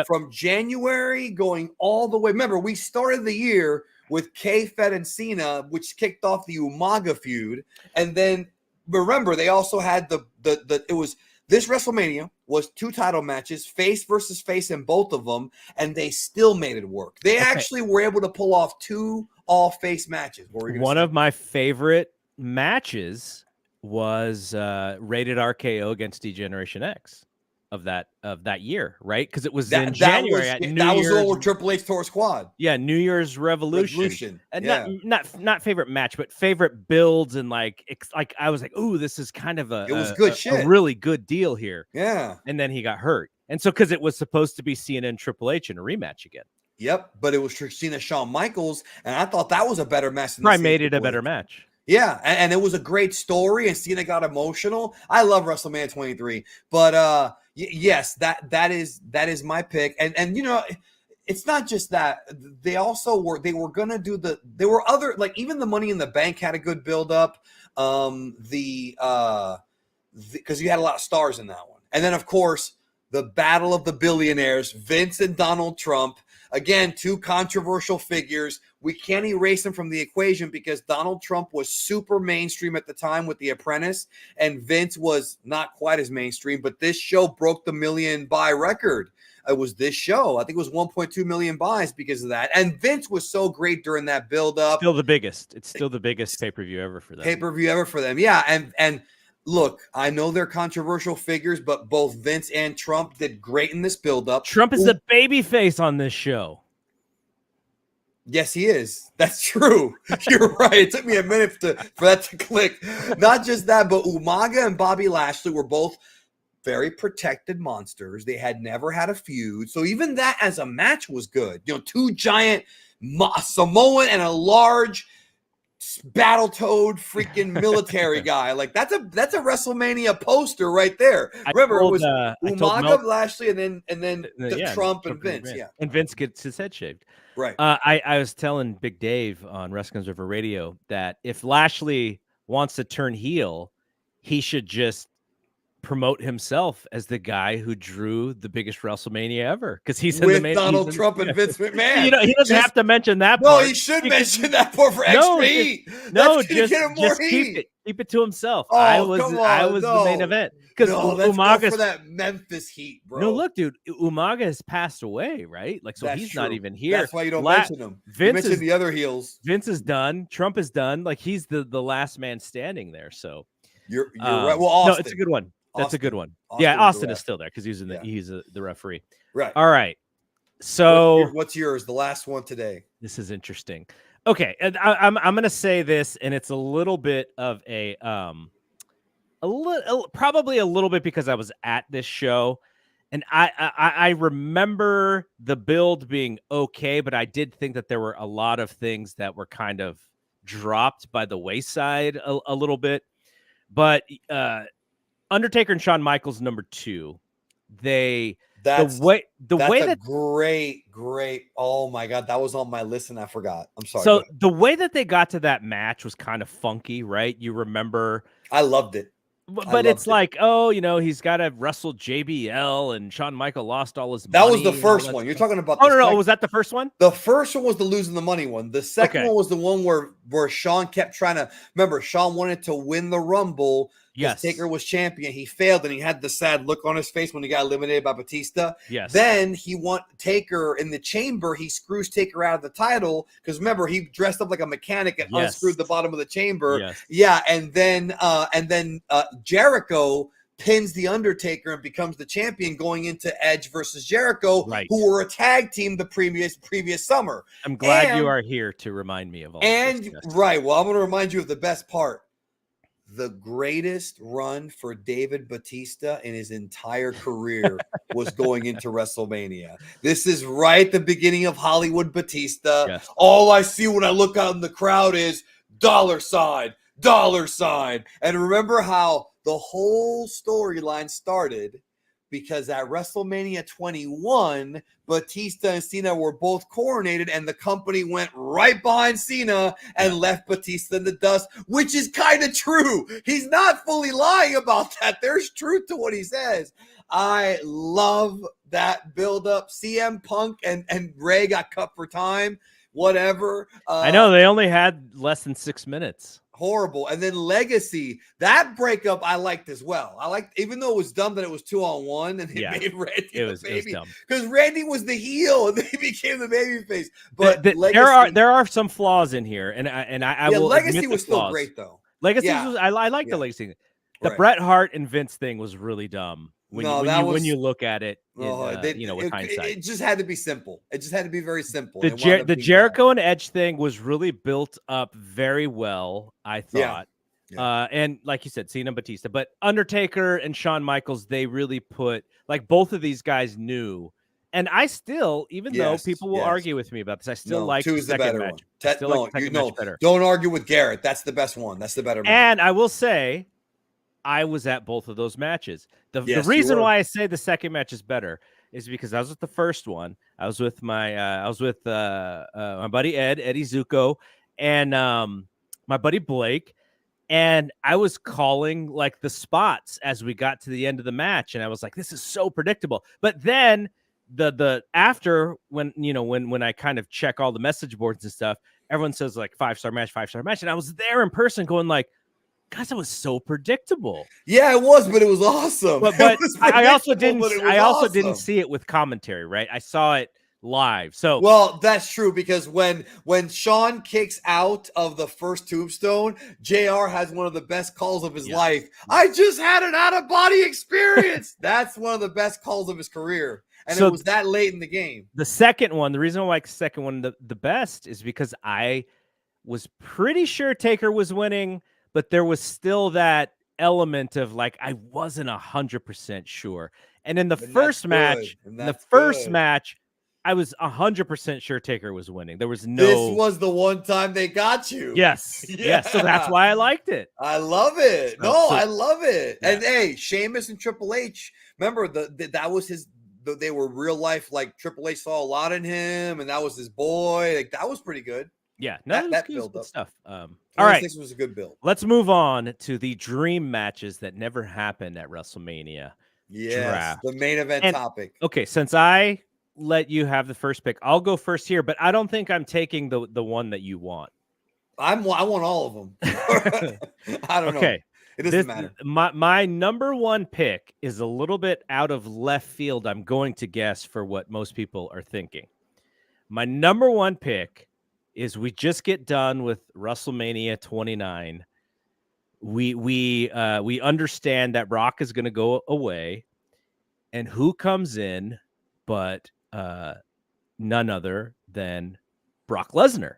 from January going all the way, remember we started the year with K-Fed and Cena, which kicked off the Umaga feud, and then remember, they also had it was this WrestleMania was 2 title matches, face versus face in both of them, and they still made it work. They actually were able to pull off 2 all-face matches. One of my favorite matches was Rated RKO against D-Generation X of that year, right? Because it was in January at New Year's. That was the one where Triple H tore squad. Yeah, New Year's Revolution. And not favorite match, but favorite builds, and like I was like, ooh, this is kind of it was good shit. A really good deal here. Yeah. And then he got hurt. And so because it was supposed to be Cena and Triple H in a rematch again. Yep, but it was Cena Shawn Michaels, and I thought that was a better match. Probably made it a better match. Yeah, and it was a great story, and Cena got emotional. I love WrestleMania 23, but yes, that is my pick, and you know, it's not just that. They were gonna do there were other, like even the Money in the Bank had a good build up, because you had a lot of stars in that one, and then of course the Battle of the Billionaires, Vince and Donald Trump. Again, 2 controversial figures. We can't erase them from the equation because Donald Trump was super mainstream at the time with The Apprentice, and Vince was not quite as mainstream, but this show broke the million buy record. It was this show. I think it was 1.2 million buys because of that. And Vince was so great during that build-up. Still the biggest. It's still the biggest pay-per-view ever for them. Yeah, and look, I know they're controversial figures, but both Vince and Trump did great in this build-up. Trump is the baby face on this show. Yes, he is. That's true. You're right. It took me a minute for that to click. Not just that, but Umaga and Bobby Lashley were both very protected monsters. They had never had a feud. So even that as a match was good. You know, 2 giant Samoan and a large battle-toed freaking military guy. Like that's a WrestleMania poster right there. Remember, it was Umaga, Lashley, and then Trump and Vince. Yeah, and Vince gets his head shaved. Right. I was telling Big Dave on Wrestling's River Radio that if Lashley wants to turn heel, he should just promote himself as the guy who drew the biggest WrestleMania ever, because he's in with the main, Donald Trump and Vince McMahon. You know, he doesn't have to mention that. No, he should mention that for extra heat. Just keep it to himself. Oh, I was the main event because Umaga for that Memphis heat, bro. No, look, dude, Umaga has passed away, right? Like, so he's not even here. That's why you don't mention him. You mention the other heels. Vince is done. Trump is done. Like, he's the last man standing there. So you're right. Well, Austin. No, it's a good one. That's a good one. Austin is still there because he's the referee. Right. All right. So what's yours? The last one today. This is interesting. Okay, and I'm gonna say this, and it's a little bit of probably a little bit because I was at this show, and I remember the build being okay, but I did think that there were a lot of things that were kind of dropped by the wayside a little bit. But Undertaker and Shawn Michaels number 2. The way that great. Oh my God, that was on my list and I forgot. I'm sorry. So the way that they got to that match was kind of funky, right? You remember? I loved it. But it's like, oh, he's got to wrestle JBL, and Shawn Michaels lost all his money. That was the first one. You're talking about. Oh, no. Was that the first one? The first one was the losing the money one. The second one was the one where Shawn kept trying to. Remember, Shawn wanted to win the Rumble. Yes. Taker was champion. He failed, and he had the sad look on his face when he got eliminated by Batista. Yes. Then he Taker in the chamber. He screws Taker out of the title because remember he dressed up like a mechanic and unscrewed the bottom of the chamber. Yes. Yeah, and then Jericho pins the Undertaker and becomes the champion going into Edge versus Jericho, who were a tag team the previous summer. I'm glad you are here to remind me of all this. Right. Well, I'm going to remind you of the best part. The greatest run for David Batista in his entire career was going into WrestleMania. This is right at the beginning of Hollywood Batista. Yes. All I see when I look out in the crowd is $sign. And remember how the whole storyline started because at WrestleMania 21, Batista and Cena were both coronated, and the company went right behind Cena and left Batista in the dust, which is kind of true. He's not fully lying about that. There's truth to what he says. I love that build-up. CM Punk and Ray got cut for time. Whatever. I know they only had less than 6 minutes. Horrible. And then Legacy, that breakup I liked as well. I liked, even though it was dumb that it was 2-on-1 and they made Randy the baby. Because Randy was the heel and he became the baby face. But Legacy, there are some flaws in here, and I will. Legacy was still great though. Legacy was I like the Legacy. The Bret Hart and Vince thing was really dumb. When you look at it, with hindsight, it just had to be simple. It just had to be very simple. The Jericho and Edge thing was really built up very well, I thought. Yeah. And like you said, Cena and Batista, but Undertaker and Shawn Michaels, they really put both of these guys knew. And I still, even though people will argue with me about this, I still like the second match. Match better. Don't argue with Garrett. That's the best one. That's the better match. And I will say, I was at both of those matches. The reason why I say the second match is better is because I was with the first one. I was with my buddy Eddie Zuko, and my buddy Blake, and I was calling the spots as we got to the end of the match, and I was like, "This is so predictable." But then the after when I kind of check all the message boards and stuff, everyone says 5-star match, and I was there in person going guys, that was so predictable. Yeah, it was, but it was awesome. But I also didn't see it with commentary, right? I saw it live. So that's true because when Shawn kicks out of the first tombstone, JR has one of the best calls of his life. I just had an out-of-body experience. That's one of the best calls of his career. And it was that late in the game. The second one, the reason I like the second one the best is because I was pretty sure Taker was winning, but there was still that element of I wasn't 100% sure. And in the first match, I was 100% sure Taker was winning. There was no. This was the one time they got you. Yes. Yes. So that's why I liked it. I love it. I love it. Yeah. And hey, Sheamus and Triple H. Remember that was his. They were real life. Triple H saw a lot in him, and that was his boy. That was pretty good. Yeah, that build up stuff. All right, this was a good build. Let's move on to the dream matches that never happened at WrestleMania. Yes, draft. The main event topic. Okay, since I let you have the first pick, I'll go first here, but I don't think I'm taking the one that you want. I want all of them. I don't know. Okay, it doesn't matter. My number one pick is a little bit out of left field. I'm going to guess for what most people are thinking. My number one pick is we just get done with WrestleMania 29. We understand that Rock is going to go away, and who comes in but none other than Brock Lesnar.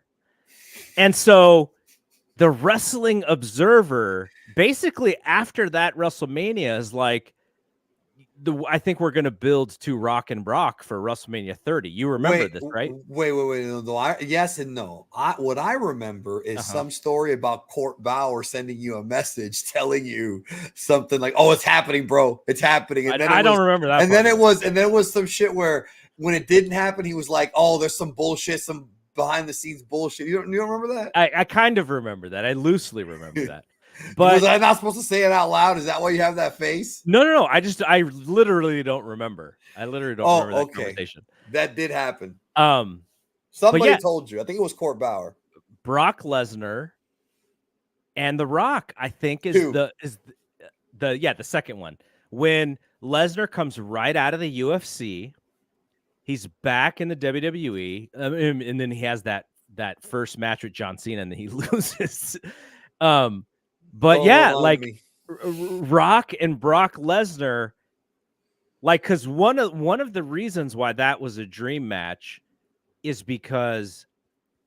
And so the Wrestling Observer basically after that WrestleMania is I think we're going to build to Rock and Brock for WrestleMania 30. You remember this, right? Wait. No, yes and no. What I remember is some story about Court Bauer sending you a message telling you something like, "Oh, it's happening, bro. It's happening." And then I don't remember that. And then it was some shit where when it didn't happen, he was like, "Oh, there's some bullshit, some behind the scenes bullshit." You don't remember that? I kind of remember that. I loosely remember that. But was I not supposed to say it out loud? Is that why you have that face? No. I literally don't remember. I literally don't remember that conversation. That did happen. Somebody told you. I think it was Court Bauer. Brock Lesnar and The Rock, I think, is the second one. When Lesnar comes right out of the UFC, he's back in the WWE, and then he has that first match with John Cena, and then he loses. Rock and Brock Lesnar, like, because one of the reasons why that was a dream match is because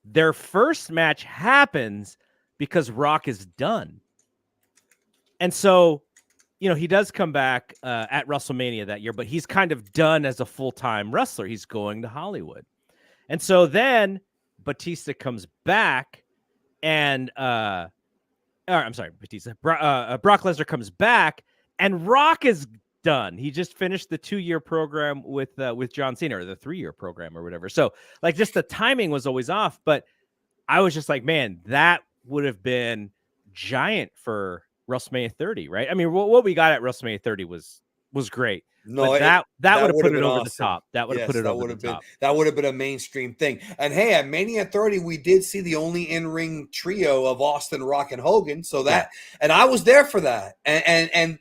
their first match happens because Rock is done. And so, he does come back at WrestleMania that year, but he's kind of done as a full-time wrestler. He's going to Hollywood. And so then Batista comes back and Brock Lesnar comes back and Rock is done. He just finished the 2-year program with John Cena, or the 3-year program or whatever. So like, just the timing was always off, but I was just like, man, that would have been giant for WrestleMania 30, right? I mean, what we got at WrestleMania 30 was great. No, but that would have put it over awesome. the top. That would have put it over the top. That would have been a mainstream thing. And hey, at Mania 30, we did see the only in-ring trio of Austin, Rock, and Hogan. So and I was there for that. And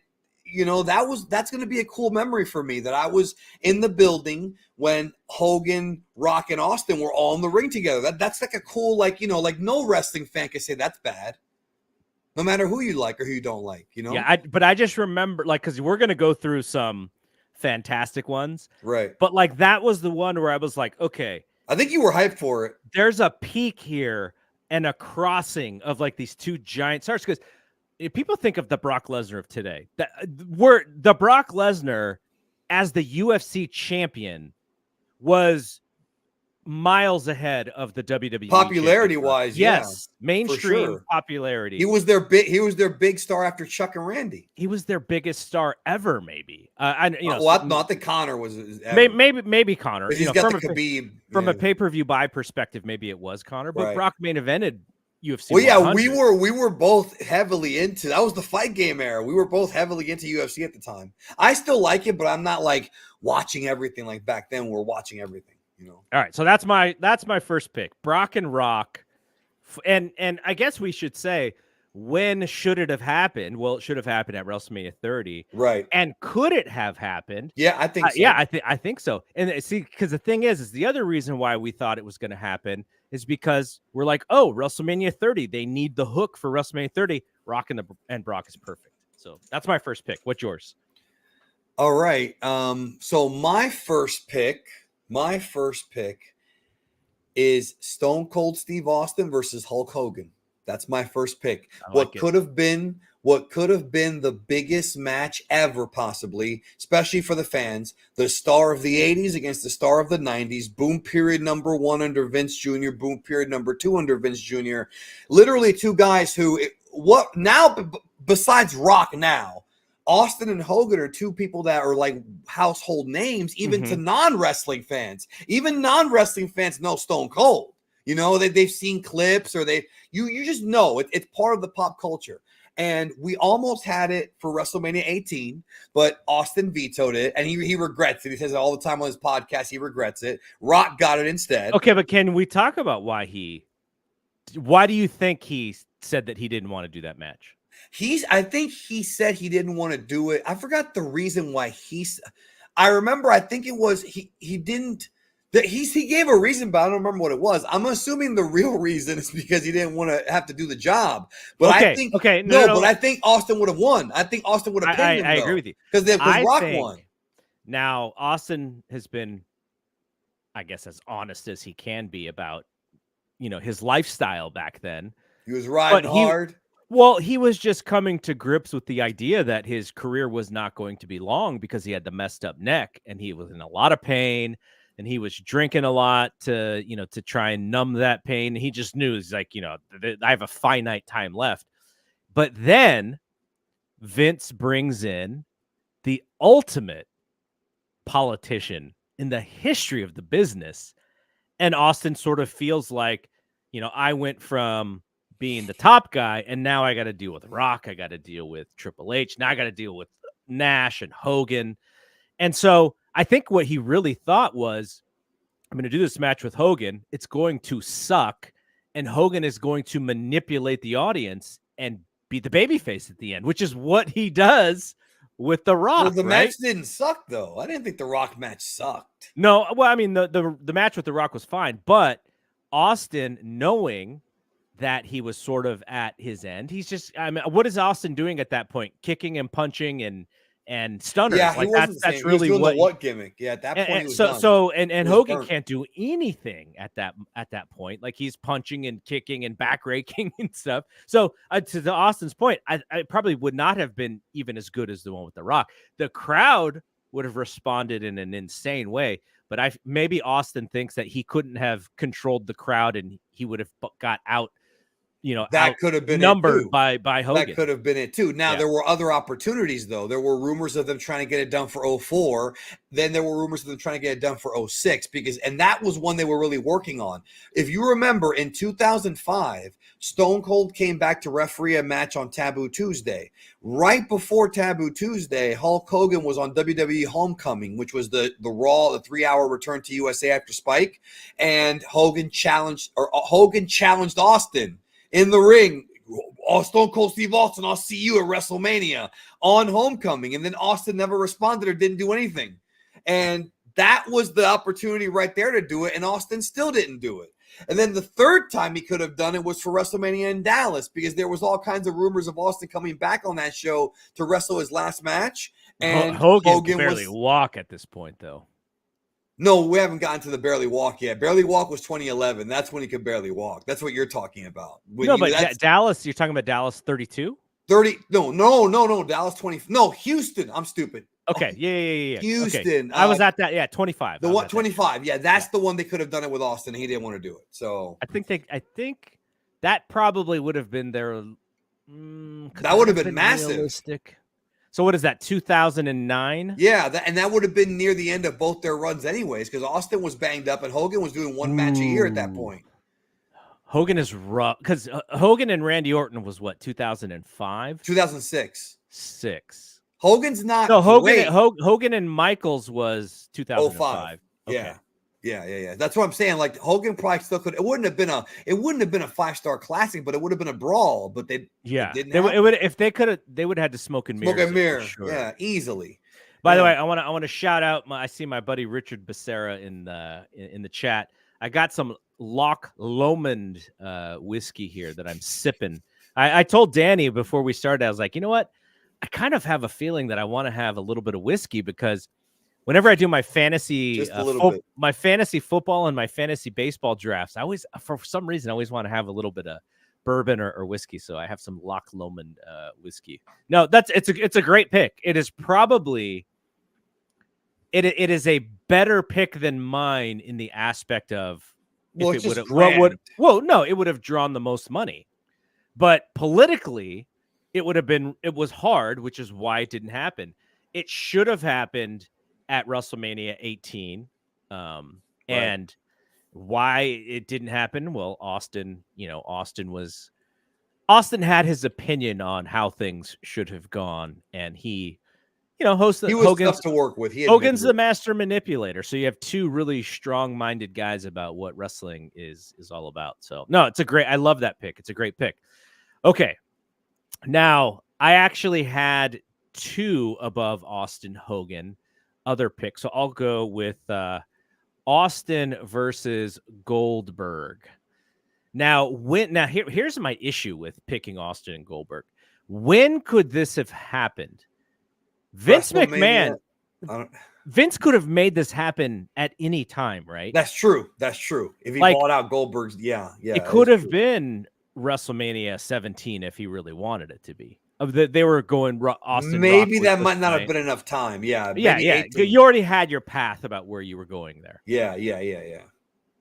that's going to be a cool memory for me, that I was in the building when Hogan, Rock, and Austin were all in the ring together. That's like a cool, like no wrestling fan can say that's bad. No matter who you like or who you don't like, Yeah, but I just remember, like, because we're going to go through some fantastic ones. Right. But, like, that was the one where I was like, okay. I think you were hyped for it. There's a peak here and a crossing of, like, these two giant stars. Because people think of the Brock Lesnar of today. The Brock Lesnar as the UFC champion was miles ahead of the WWE popularity wise. Yes, mainstream popularity. He was their big star after Chuck and Randy. He was their biggest star ever, maybe. Not that Connor was. Maybe Connor. But he's got the Khabib. From a pay-per-view buy perspective, maybe it was Connor, but Brock main evented UFC. Well, yeah, 100. we were both heavily into that. Was the fight game era. We were both heavily into UFC at the time. I still like it, but I'm not like watching everything like back then. We're watching everything. All right, so that's my first pick, Brock and Rock, and I guess we should say, when should it have happened? Well, it should have happened at WrestleMania 30, right? And could it have happened? Yeah, I think so. I think so. And see, because the thing is the other reason why we thought it was going to happen is because we're like, oh, WrestleMania 30, they need the hook for WrestleMania 30. Rock and Brock is perfect. So that's my first pick. What's yours? All right. So my first pick is Stone Cold Steve Austin versus Hulk Hogan. That's my first pick. What could have been the biggest match ever, possibly, especially for the fans. The star of the 80s against the star of the 90s. Boom period number 1 under Vince Jr., boom period number 2 under Vince Jr. Literally two guys who, besides Rock now, Austin and Hogan are two people that are like household names, even to non-wrestling fans. Even non-wrestling fans know Stone Cold. They've seen clips, or you just know it's part of the pop culture. And we almost had it for WrestleMania 18, but Austin vetoed it, and he regrets it. He says it all the time on his podcast. He regrets it. Rock got it instead. Okay, but can we talk about why do you think he said that he didn't want to do that match? I think he said he didn't want to do it. I forgot the reason why I remember, I think it was he didn't. He gave a reason, but I don't remember what it was. I'm assuming the real reason is because he didn't want to have to do the job. But I think but I think Austin would have won. I think Austin would have pinned him. I agree with you because Rock won. Now Austin has been, I guess, as honest as he can be about his lifestyle back then. He was riding hard. Well, he was just coming to grips with the idea that his career was not going to be long because he had the messed up neck and he was in a lot of pain and he was drinking a lot to, to try and numb that pain. He just knew, he's like, I have a finite time left. But then Vince brings in the ultimate politician in the history of the business. And Austin sort of feels like, I went from being the top guy and now I got to deal with Rock. I got to deal with Triple H. Now I got to deal with Nash and Hogan. And so I think what he really thought was, I'm going to do this match with Hogan. It's going to suck. And Hogan is going to manipulate the audience and be the babyface at the end, which is what he does with The Rock. Well, the right? match didn't suck, though. I didn't think the Rock match sucked. No, well, I mean, the match with The Rock was fine, but Austin, knowing that he was sort of at his end, he's just, I mean, what is Austin doing at that point? Kicking and punching and stunners. Yeah, like that's he really was doing what the gimmick. Yeah, at that point he was done. And Hogan can't do anything at that point. Like he's punching and kicking and back raking and stuff. So to Austin's point, I probably would not have been even as good as the one with The Rock. The crowd would have responded in an insane way, but maybe Austin thinks that he couldn't have controlled the crowd and he would have got out. That could have been numbered by Hogan. That could have been it too. Now, there were other opportunities, though. There were rumors of them trying to get it done for 04. Then there were rumors of them trying to get it done for 06 and that was one they were really working on. If you remember, in 2005, Stone Cold came back to referee a match on Taboo Tuesday. Right before Taboo Tuesday, Hulk Hogan was on WWE Homecoming, which was the Raw, the 3-hour return to USA after Spike, and Hogan challenged Austin in the ring. Stone Cold Steve Austin, I'll see you at WrestleMania on Homecoming. And then Austin never responded or didn't do anything. And that was the opportunity right there to do it. And Austin still didn't do it. And then the third time he could have done it was for WrestleMania in Dallas, because there was all kinds of rumors of Austin coming back on that show to wrestle his last match. And Hogan can barely walk at this point, though. No, we haven't gotten to the barely walk yet. Barely walk was 2011. That's when he could barely walk. That's what you're talking about. Dallas, you're talking about Dallas 32? 30. No. Dallas 20. No, Houston. I'm stupid. Okay. Yeah. Houston. Okay. I was at that. Yeah, 25. The what? 25. Yeah, that's the one they could have done it with Austin. He didn't want to do it. So I think that probably would have been their. That would have been massive. Realistic. So what is that, 2009? Yeah, that would have been near the end of both their runs anyways, because Austin was banged up and Hogan was doing one match a year at that point. Hogan is rough, because Hogan and Randy Orton was what, 2005? 2006. 6. Hogan's not Hogan and Michaels was 2005. Okay. Yeah. That's what I'm saying. Like Hogan probably still could. It wouldn't have been a 5-star classic, but it would have been a brawl. But they would have had to smoke and mirrors. Smoke and mirror, sure. Yeah, easily. By the way, I want to shout out. I see my buddy Richard Becerra in the chat. I got some Loch Lomond whiskey here that I'm sipping. I told Danny before we started, I was like, you know what? I kind of have a feeling that I want to have a little bit of whiskey, because whenever I do my fantasy football and my fantasy baseball drafts, I always, for some reason, I always want to have a little bit of bourbon or whiskey. So I have some Loch Lomond whiskey. No, it's a great pick. It is probably it is a better pick than mine in the aspect of it would have drawn the most money, but politically it was hard, which is why it didn't happen. It should have happened at WrestleMania 18. And why it didn't happen? Well, Austin had his opinion on how things should have gone, and he was tough to work with. Hogan's the master manipulator. So you have two really strong-minded guys about what wrestling is all about. So no, I love that pick. It's a great pick. Okay. Now, I actually had two above Austin Hogan other picks. So I'll go with Austin versus Goldberg. Now, here's my issue with picking Austin and Goldberg. When could this have happened? Vince McMahon. Vince could have made this happen at any time, right? That's true. If he bought out Goldberg's, yeah. It could have been WrestleMania 17 if he really wanted it to be. They were going Austin Rock Maybe was that the might not have giant. been enough time. Yeah, Yeah, maybe yeah. 18. You already had your path about where you were going there. Yeah. 18.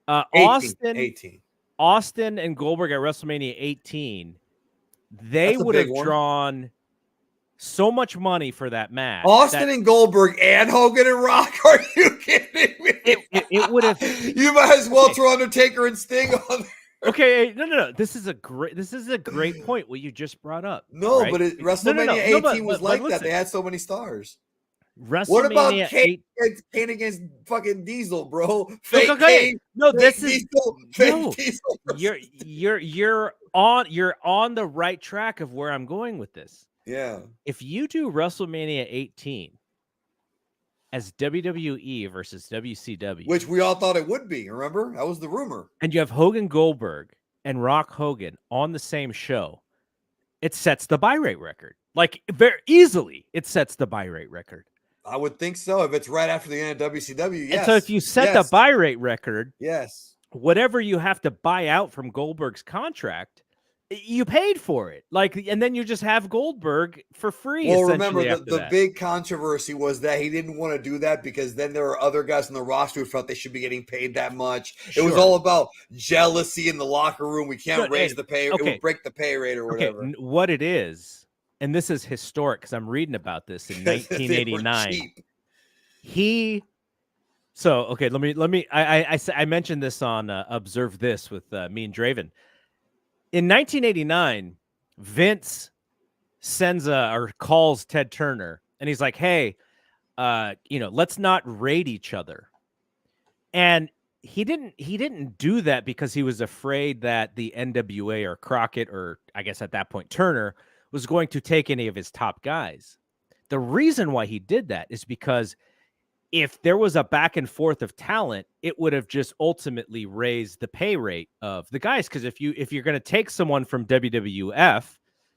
Austin 18. Austin and Goldberg at WrestleMania 18, they That's a would big have one. drawn so much money for that match. Austin and Goldberg and Hogan and Rock. Are you kidding me? It would have. You might as well throw Undertaker and Sting on there. Okay, no. This is a great point. What you just brought up. No, Right? but WrestleMania No, 18 was like listen, that. They had so many stars. What about WrestleMania Kane 8. against fucking Diesel, bro? No, Fake okay. Kane. No, Fake this is Diesel. no. Fake Diesel. You're on the right track of where I'm going with this. Yeah. If you do WrestleMania 18 as WWE versus WCW, Which we all thought it would be. Remember? That was the rumor. and you have Hogan Goldberg and Rock Hogan on the same show, it sets the buy rate record. Like very easily, it sets the buy rate record. I would think so. If it's right after the end of WCW, yes. And so if you set the buy rate record, yes, whatever you have to buy out from Goldberg's contract, you paid for it. Like, and then you just have Goldberg for free. well, remember after the that. big controversy was that he didn't want to do that because then there were other guys on the roster who felt they should be getting paid that much. It was all about jealousy in the locker room. We can't raise the pay. Okay. It would break the pay rate or whatever. Okay. What it is, and this is historic because I'm reading about this in 1989. I mentioned this on Observe This with me and Draven. In 1989, Vince sends or calls Ted Turner, and he's like, "Hey, let's not raid each other." And he didn't do that because he was afraid that the NWA or Crockett, or I guess at that point Turner, was going to take any of his top guys. The reason why he did that is because if there was a back and forth of talent, it would have just ultimately raised the pay rate of the guys. Because if you're going to take someone from WWF,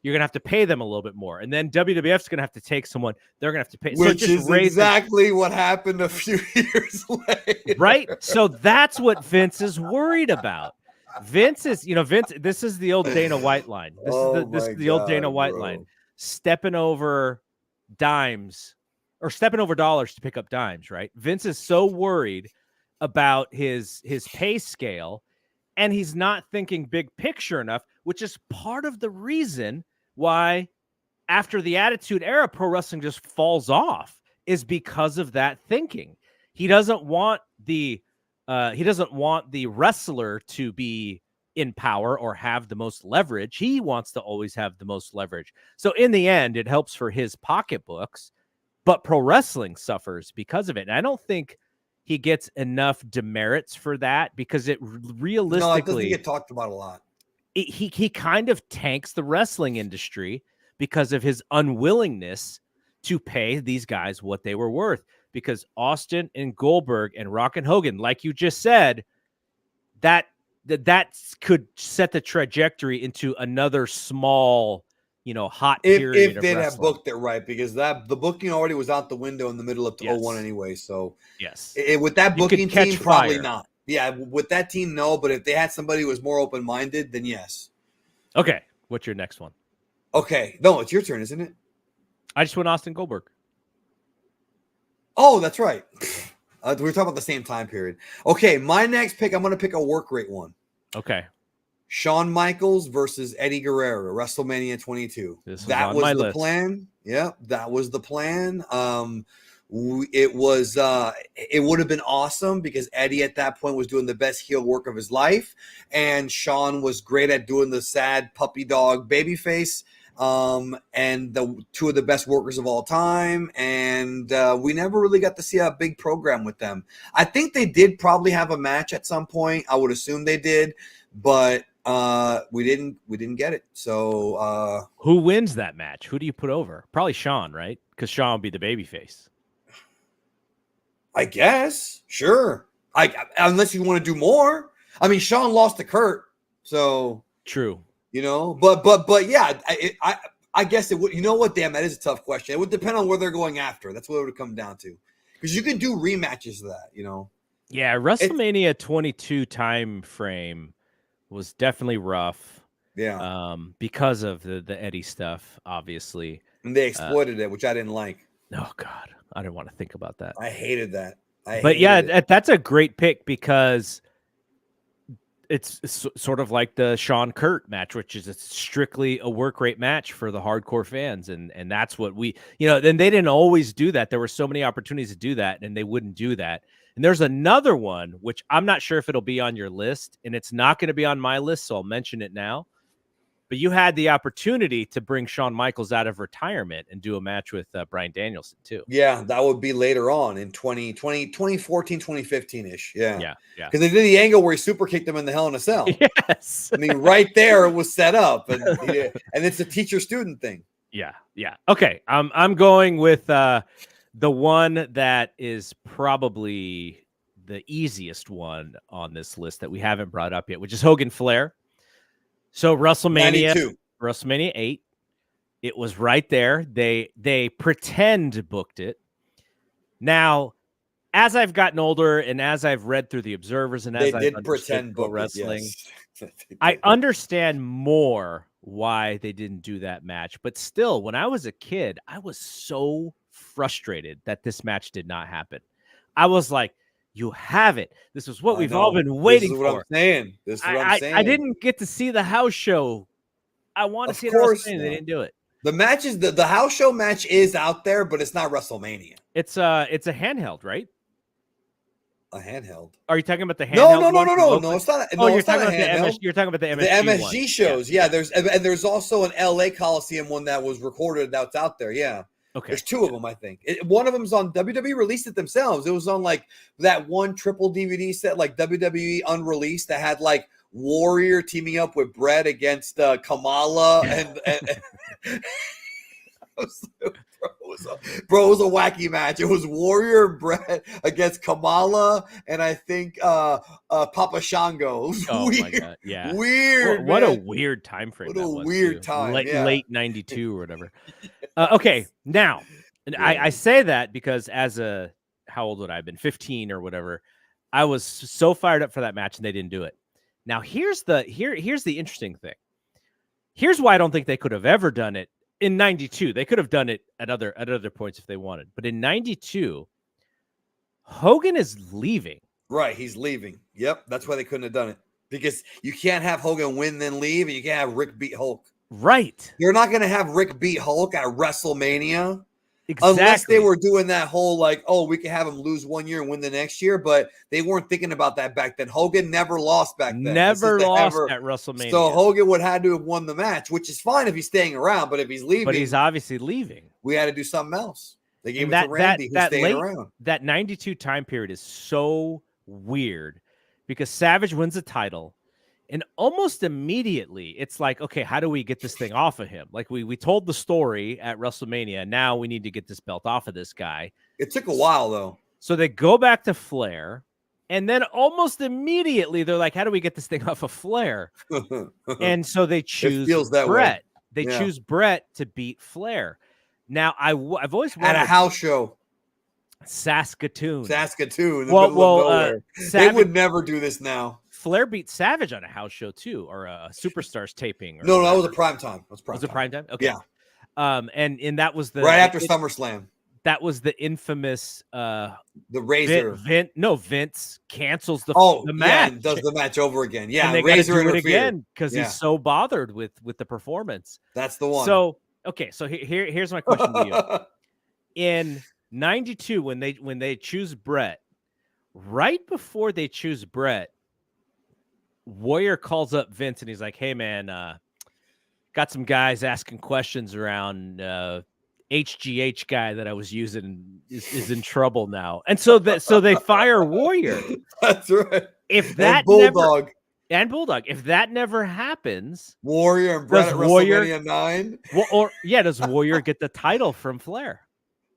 you're going to have to pay them a little bit more, and then WWF's going to have to take someone. They're going to have to pay, which is exactly what happened a few years later, right? So that's what Vince is worried about. Vince is, Vince. This is the old Dana White line. This is the old Dana White line. Stepping over dimes. Or stepping over dollars to pick up dimes, right? Vince is so worried about his pay scale, and he's not thinking big picture enough, which is part of the reason why after the Attitude Era, pro wrestling just falls off, is because of that thinking. He doesn't want the wrestler to be in power or have the most leverage. He wants to always have the most leverage. So in the end, it helps for his pocketbooks. But pro wrestling suffers because of it. And I don't think he gets enough demerits for that because it realistically... No, it doesn't get talked about a lot. He kind of tanks the wrestling industry because of his unwillingness to pay these guys what they were worth. Because Austin and Goldberg and Rock and Hogan, like you just said, that could set the trajectory into another small... hot period if they'd have booked it right, because the booking already was out the window in the middle of 01 anyway. So yes, with that booking team, probably not. Yeah, with that team, no. But if they had somebody who was more open minded, then yes. Okay, what's your next one? Okay, no, it's your turn, isn't it? I just went Austin Goldberg. Oh, that's right. We were talking about the same time period. Okay, my next pick, I'm going to pick a work rate one. Okay. Shawn Michaels versus Eddie Guerrero, WrestleMania 22. That was the plan. Yeah, that was the plan. It would have been awesome because Eddie at that point was doing the best heel work of his life, and Shawn was great at doing the sad puppy dog babyface. And the two of the best workers of all time, and we never really got to see a big program with them. I think they did probably have a match at some point. I would assume they did, but we didn't get it. So who wins that match? Who do you put over? Probably Shawn, right? Because Shawn would be the babyface. I guess, sure. Unless you want to do more. I mean, Shawn lost to Kurt, so true. But yeah, I guess it would. You know what? Damn, that is a tough question. It would depend on where they're going after. That's what it would come down to, because you can do rematches of that. Yeah, WrestleMania 22 time frame was definitely rough. Yeah. Because of the Eddie stuff, obviously. And they exploited it, which I didn't like. Oh God, I didn't want to think about that. I hated that. But yeah, that's a great pick because it's sort of like the Sean Kurt match, which is strictly a work rate match for the hardcore fans. And that's what we, then they didn't always do that. There were so many opportunities to do that and they wouldn't do that. And there's another one, which I'm not sure if it'll be on your list, and it's not going to be on my list. So I'll mention it now. But you had the opportunity to bring Shawn Michaels out of retirement and do a match with Bryan Danielson too. Yeah, that would be later on in 2014, 2015-ish. Yeah. Yeah. Because they did the angle where he super kicked him in the Hell in a Cell. Yes. I mean, right there it was set up. And it's a teacher-student thing. Yeah. Okay. I'm going with the one that is probably the easiest one on this list that we haven't brought up yet, which is Hogan Flair. So WrestleMania 8, it was right there. They pretend booked it. Now, as I've gotten older and as I've read through the Observers and as I've understood pro wrestling, I understand more why they didn't do that match. But still, when I was a kid, I was so frustrated that this match did not happen. I was like, you have it. This is what we've all been waiting for. This is what I'm saying. I didn't get to see the house show. I want to see it. WrestleMania. They didn't do it. The match is the house show match is out there, but it's not WrestleMania. It's a handheld, right? A handheld. Are you talking about the handheld? No. It's not. You're talking about the MSG. The MSG shows. Yeah. There's also an LA Coliseum one that was recorded that's out there. Yeah. Okay. There's two of them, I think. One of them's on WWE released it themselves. It was on like that one triple DVD set, like WWE Unreleased, that had like Warrior teaming up with Brett against Kamala and Bro, it was a wacky match. It was Warrior and Brett against Kamala and I think Papa Shango. It was weird. My God. Yeah. Weird. What a weird time frame. What a weird time. Late 92 or whatever. Okay. Now, I say that because how old would I have been? 15 or whatever. I was so fired up for that match and they didn't do it. Now, here's the interesting thing. Here's why I don't think they could have ever done it. In 92, they could have done it at other points if they wanted. But in 92, Hogan is leaving. Right, he's leaving. Yep, that's why they couldn't have done it. Because you can't have Hogan win then leave, and you can't have Rick beat Hulk. Right. You're not going to have Rick beat Hulk at WrestleMania. Exactly. Unless they were doing that whole like, oh, we can have him lose 1 year and win the next year, but they weren't thinking about that back then. Hogan never lost back then. Never lost at WrestleMania. So Hogan would have to have won the match, which is fine if he's staying around, but if he's leaving, but he's obviously leaving. We had to do something else. They gave it to Randy, who's staying around. That 92 time period is so weird because Savage wins the title. And almost immediately, it's like, okay, how do we get this thing off of him? Like we told the story at WrestleMania. Now we need to get this belt off of this guy. It took a while, though. So they go back to Flair. And then almost immediately, they're like, how do we get this thing off of Flair? And so they choose Brett. They choose Brett to beat Flair. Now, I've always wanted... At a house show. Saskatoon. In the middle of nowhere. They would never do this now. Flair beat Savage on a house show too, or a Superstars taping. No, that was a prime time. Was it prime time? Okay. Yeah. And that was right after SummerSlam. That was the infamous the Razor. Vince cancels the match. And does the match over again. Yeah, and they Razor do it again because he's so bothered with the performance. That's the one. So okay, so here's my question to you. In 92, when they choose Brett, right before they choose Brett, Warrior calls up Vince and he's like, hey man, got some guys asking questions around HGH guy that I was using is in trouble now. And so they fire Warrior. That's right. If that Bulldog. If that never happens, Warrior and Brett at WrestleMania 9. Does Warrior get the title from Flair?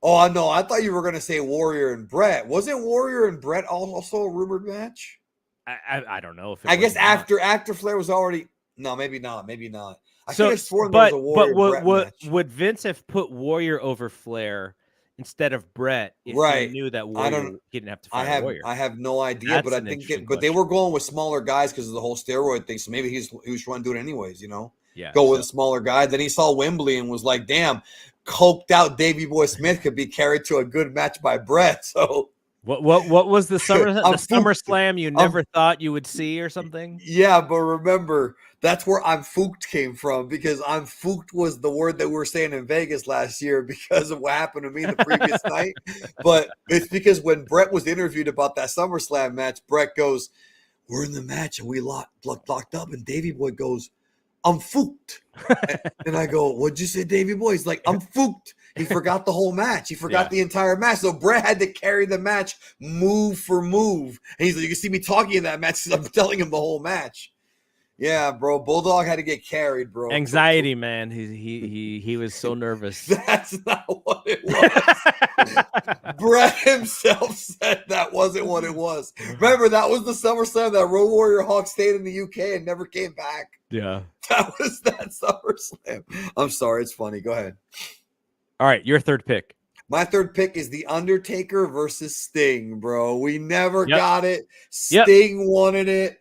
Oh no, I thought you were gonna say Warrior and Brett. Wasn't Warrior and Brett also a rumored match? I don't know if I guess after Flair was already maybe not. I could have sworn there was a Warrior Brett match. Would Vince have put Warrior over Flair instead of Brett if he Right. knew that I Warrior don't. he didn't have to fight a Warrior? I have no idea, but That's I an think interesting but they question. were going with smaller guys because of the whole steroid thing. So maybe he was trying to do it anyways, Yeah. Go with a smaller guy. Then he saw Wembley and was like, damn, coked out Davey Boy Smith could be carried to a good match by Brett. So what was the I'm SummerSlam you I'm never thought you would see or something? Yeah, but remember, that's where I'm fooked came from because I'm fooked was the word that we were saying in Vegas last year because of what happened to me the previous night. But it's because when Brett was interviewed about that SummerSlam match, Brett goes, "We're in the match and we locked up," and Davey Boy goes, "I'm fooked." And I go, "What'd you say, Davey Boy?" He's like, "I'm fooked." He forgot the whole match. He forgot the entire match. So Brett had to carry the match move for move. And he's like, "You can see me talking in that match because I'm telling him the whole match." Yeah, bro. Bulldog had to get carried, bro. Anxiety, man. He was so nervous. That's not what it was. Brett himself said that wasn't what it was. Remember, that was the SummerSlam that Road Warrior Hawk stayed in the UK and never came back. Yeah. That was that SummerSlam. I'm sorry. It's funny. Go ahead. All right, your third pick. My third pick is The Undertaker versus Sting, bro. We never got it. Sting wanted it.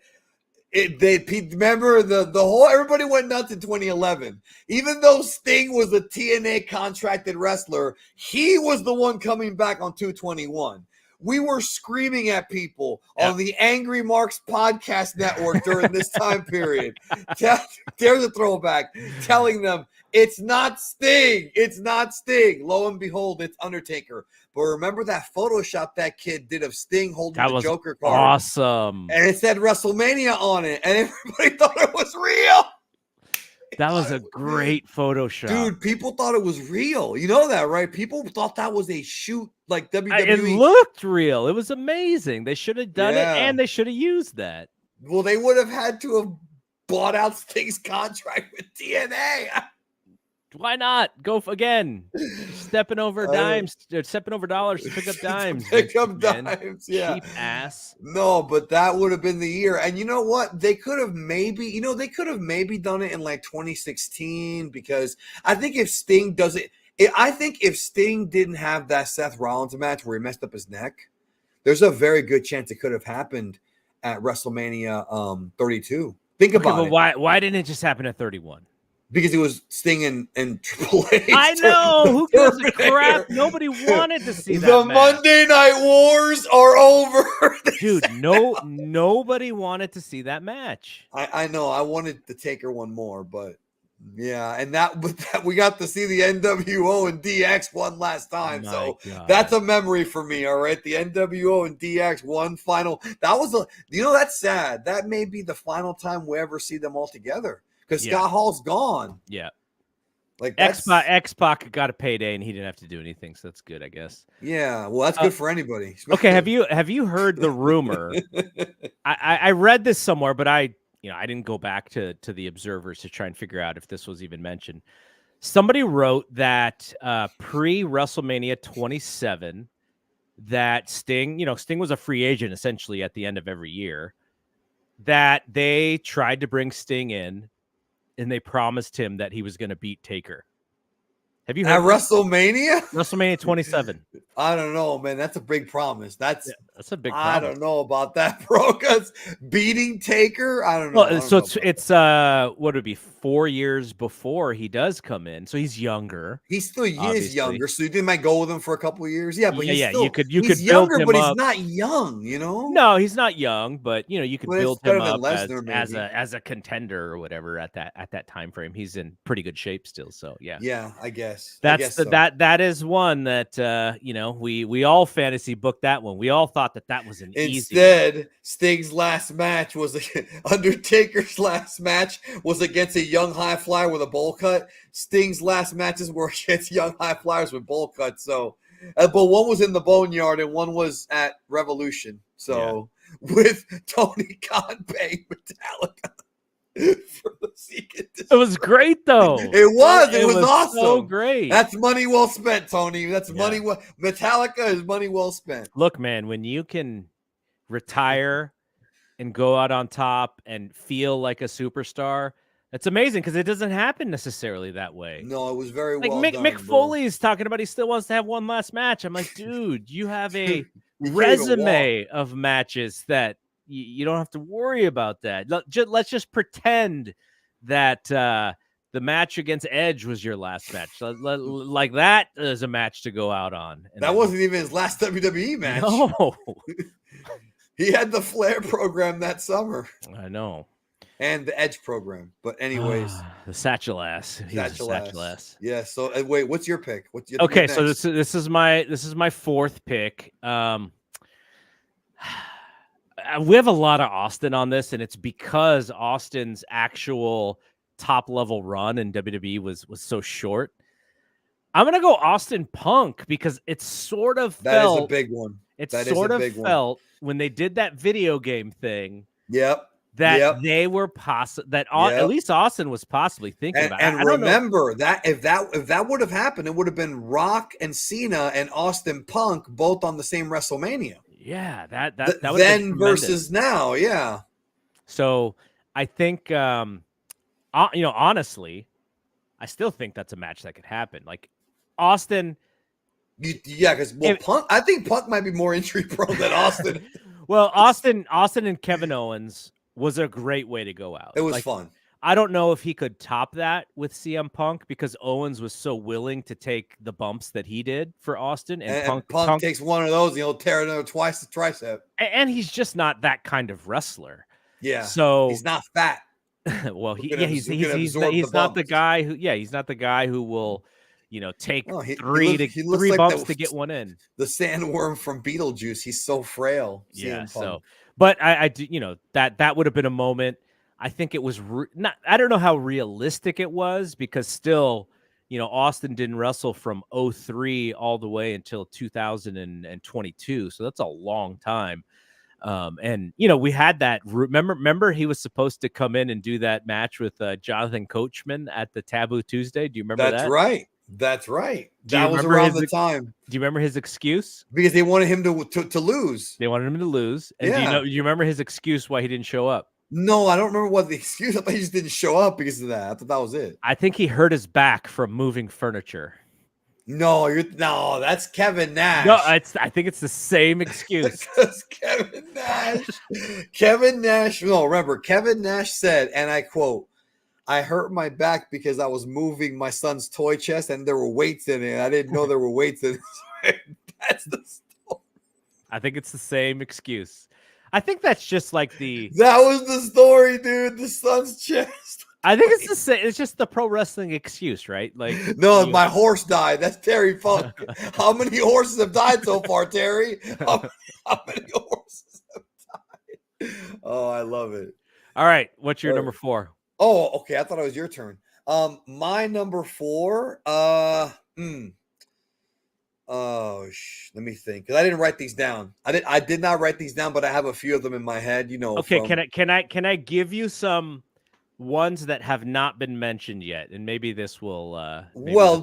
Remember the whole everybody went nuts in 2011. Even though Sting was a TNA contracted wrestler, he was the one coming back on 221. We were screaming at people on the Angry Marks podcast network during this time period. There's a throwback, telling them it's not Sting. It's not Sting. Lo and behold, it's Undertaker. But remember that Photoshop that kid did of Sting holding the Joker card? Awesome. And it said WrestleMania on it, and everybody thought it was real. That was a great Photoshop. Dude, people thought it was real. You know that, right? People thought that was a shoot like WWE. It looked real. It was amazing. They should have done it, and they should have used that. Well, they would have had to have bought out Sting's contract with TNA. Why not? Go again. Stepping over dimes, stepping over dollars to pick up dimes. Pick up dimes, yeah. Cheap ass. No, but that would have been the year. And you know what? They could have maybe, done it in like 2016 because I think if Sting does it, I think if Sting didn't have that Seth Rollins match where he messed up his neck, there's a very good chance it could have happened at WrestleMania 32. Think about it. Why didn't it just happen at 31? Because it was Sting and Triple H. I know. Who gives a crap? Nobody wanted to see that. The Monday Night Wars are over. Dude, nobody wanted to see that match. I know. I wanted to take her one more, but yeah. And that we got to see the NWO and DX one last time. So that's a memory for me. All right. The NWO and DX one final. That was that's sad. That may be the final time we ever see them all together. Because Scott Hall's gone. Yeah. Like X-Pac got a payday and he didn't have to do anything, so that's good, I guess. Yeah, well, that's good for anybody. Okay, have you heard the rumor? I read this somewhere, but I didn't go back to the Observers to try and figure out if this was even mentioned. Somebody wrote that pre-WrestleMania 27 that Sting was a free agent essentially at the end of every year, that they tried to bring Sting in and they promised him that he was going to beat Taker. Have you heard at WrestleMania? WrestleMania 27. I don't know, man. That's a big promise. That's a big promise. I don't know about that, bro. Because beating Taker, I don't know. Well, so it's what would it be 4 years before he does come in, so he's younger. He's still younger, so you might go with him for a couple of years. Yeah, but you could he's younger, but he's not young. No, he's not young, but you could build him up Lesnar, as a contender or whatever at that time frame. He's in pretty good shape still, so yeah. Yeah, I guess. That is one that we all fantasy booked that one. We all thought that was an easy. Sting's last match was Undertaker's last match was against a young high flyer with a bowl cut. Sting's last matches were against young high flyers with bowl cuts. So, but one was in the Boneyard and one was at Revolution. So with Tony Khan paying Metallica. It was great though. It was awesome. So great. That's money well spent, Tony. That's money well. Metallica is money well spent. Look, man, when you can retire and go out on top and feel like a superstar, It's amazing because it doesn't happen necessarily that way. No, it was very Like well Mick done, Foley is talking about he still wants to have one last match. I'm like, dude, you have a You can't even walk. resume of matches that you don't have to worry about that. Let's just pretend that the match against Edge was your last match. Like that is a match to go out on. And That wasn't even his last WWE match. No. He had the Flair program that summer. I know. And the Edge program. But anyways. The satchel ass. Satchel ass. Yeah. So wait, what's your pick? Okay, so this is my fourth pick. We have a lot of Austin on this, and it's because Austin's actual top level run in WWE was so short. I'm gonna go Austin Punk because it sort of that is a big one. It sort of felt when they did that video game thing. Yep. That they were at least Austin was possibly thinking about. And remember that if that would have happened, it would have been Rock and Cena and Austin Punk both on the same WrestleMania. Yeah, that would then versus now, yeah. So I think, honestly, I still think that's a match that could happen. Like Austin. Yeah, because Punk, I think Punk might be more injury prone than Austin. Well, Austin and Kevin Owens was a great way to go out. It was fun. I don't know if he could top that with CM Punk because Owens was so willing to take the bumps that he did for Austin. And Punk takes one of those, he'll tear another twice the tricep. And he's just not that kind kind of wrestler. Yeah. So he's not fat. Well, he's not the guy who he's not the guy who will take three bumps to get one in. The sandworm from Beetlejuice. He's so frail. Yeah. So, but I do, that would have been a moment. I think it was I don't know how realistic it was because still, Austin didn't wrestle from 2003 all the way until 2022. So that's a long time. And we had that. Remember he was supposed to come in and do that match with Jonathan Coachman at the Taboo Tuesday. Do you remember that? That's right. That was around the time. Do you remember his excuse? Because they wanted him to lose. They wanted him to lose. And do you remember his excuse why he didn't show up? No, I don't remember what the excuse. I thought he just didn't show up because of that. I thought that was it. I think he hurt his back from moving furniture. No, that's Kevin Nash. No, I think it's the same excuse. Kevin Nash. No, remember, Kevin Nash said, and I quote, "I hurt my back because I was moving my son's toy chest and there were weights in it. I didn't know there were weights in it." That's the story. I think it's the same excuse. I think that's just like that was the story, dude. The son's chest. I think it's the same. It's just the pro wrestling excuse, right? Like, no, my horse died. That's Terry Funk. How many horses have died so far, Terry? How many horses have died? Oh, I love it. All right, what's your number 4? Oh, okay. I thought it was your turn. My number 4. Let me think. Because I didn't write these down. I did not write these down, but I have a few of them in my head. Okay, can I give you some ones that have not been mentioned yet, and maybe this will.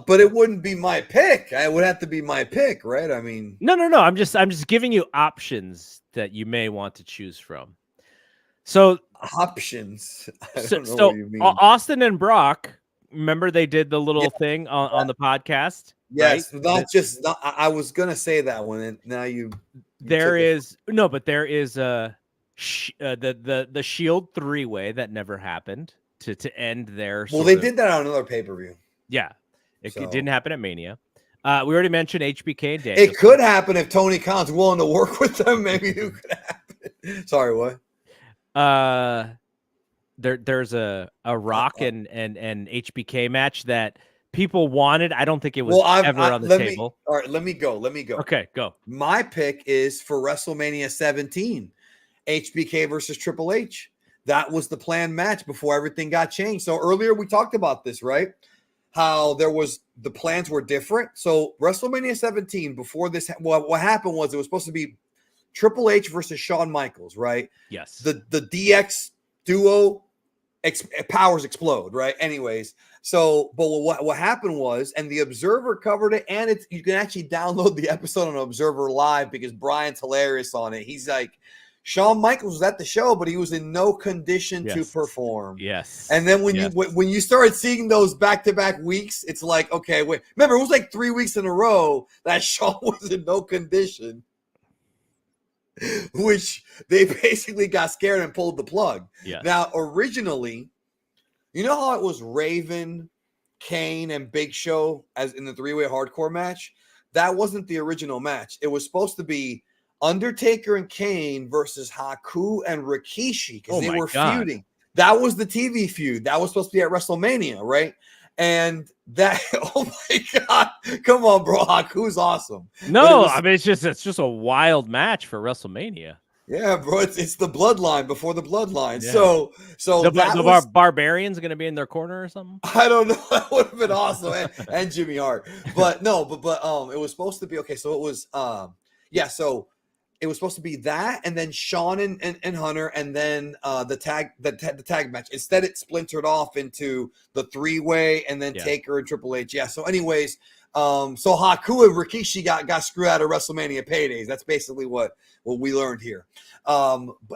But it wouldn't be my pick. It would have to be my pick, right? I mean, no. I'm just giving you options that you may want to choose from. So options. I don't know what you mean. Austin and Brock. Remember they did the little thing on the podcast. Yes, right? I was gonna say that one, and now there is a. The Shield 3-way that never happened to end there. Well, they did that on another pay-per-view. Yeah, it didn't happen at Mania. We already mentioned HBK and Daniel. It could happen if Tony Khan's willing to work with them. Maybe it could happen. Sorry, what? There's a Rock and HBK match that people wanted. I don't think it was ever on the table. All right, let me go. Okay, go. My pick is for WrestleMania 17. HBK versus Triple H. That was the planned match before everything got changed. So earlier we talked about this, right? How the plans were different. So WrestleMania 17, before this, what happened was it was supposed to be Triple H versus Shawn Michaels, right? Yes. The DX duo powers explode, right? Anyways, so but what happened was, and the Observer covered it, and you can actually download the episode on Observer Live because Brian's hilarious on it. He's like, Shawn Michaels was at the show, but he was in no condition to Yes. perform. Yes. And then when Yes. you started seeing those back-to-back weeks, it's like, okay, wait. Remember, it was like 3 weeks in a row that Shawn was in no condition, which they basically got scared and pulled the plug. Yes. Now, originally, you know how it was Raven, Kane, and Big Show as in the three-way hardcore match? That wasn't the original match. It was supposed to be Undertaker and Kane versus Haku and Rikishi because they were feuding. That was the TV feud. That was supposed to be at WrestleMania, right? And that, oh my God, come on, bro. Haku's awesome. No, I mean, it's just a wild match for WrestleMania. Yeah, bro, it's the bloodline before the bloodline. Yeah. So the Barbarians going to be in their corner or something? I don't know. That would have been awesome, and Jimmy Hart. But no, but it was supposed to be okay. So it was so it was supposed to be that, and then Shawn and Hunter, and then the tag match. Instead, it splintered off into the three-way, and then Taker and Triple H. Yeah. So, anyways, so Haku and Rikishi got screwed out of WrestleMania paydays. That's basically what we learned here.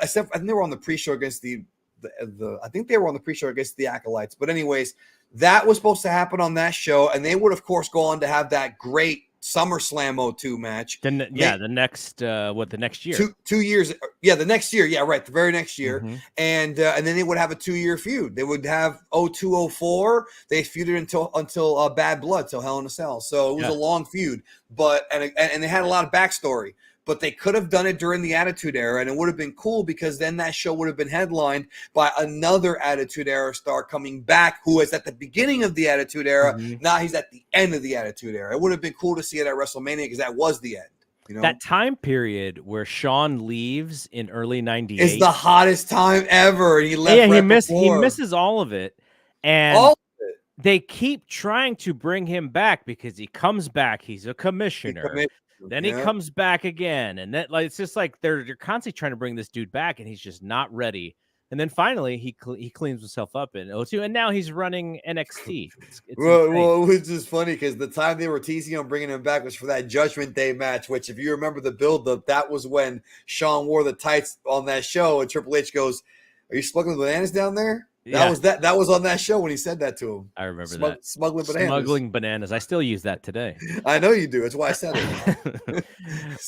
Except I think they were on the pre-show against I think they were on the pre-show against the Acolytes. But anyways, that was supposed to happen on that show, and they would of course go on to have that great SummerSlam 02 match. The next year? 2 years. Yeah, the next year. Yeah, right. The very next year. Mm-hmm. And then they would have a 2-year feud. They would have 02, 04. They feuded until Bad Blood, till Hell in a Cell. So it was a long feud, but and they had a lot of backstory. But they could have done it during the Attitude Era, and it would have been cool because then that show would have been headlined by another Attitude Era star coming back who was at the beginning of the Attitude Era. Mm-hmm. Now he's at the end of the Attitude Era. It would have been cool to see it at WrestleMania because that was the end. You know? That time period where Shawn leaves in early '98 is the hottest time ever. And he left. Yeah, he misses all of it, and they keep trying to bring him back because he comes back. He's a commissioner. Then he comes back again, and then it's just like they're constantly trying to bring this dude back, and he's just not ready. And then finally, he cleans himself up in 02, and now he's running NXT. It's well, which is funny because the time they were teasing on bringing him back was for that Judgment Day match. Which, if you remember the build-up, that was when Shawn wore the tights on that show, and Triple H goes, "Are you smuggling bananas down there?" That was on that show when he said that to him. I remember that. Smuggling bananas. I still use that today. I know you do. That's why I said it.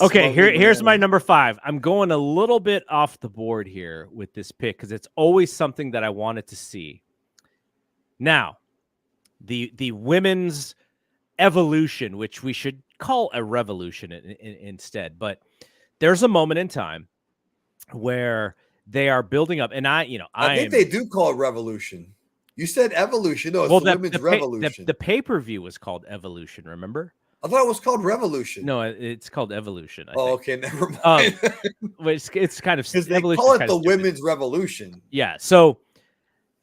Okay, here's my number 5. I'm going a little bit off the board here with this pick because it's always something that I wanted to see. Now, the women's evolution, which we should call a revolution instead, but there's a moment in time where they are building up, and I think they do call it revolution. You said evolution. No, it's the women's revolution. The pay-per-view was called Evolution, remember? I thought it was called Revolution. No, it's called Evolution. Okay, never mind. It's kind of because they call it the women's revolution. Yeah, so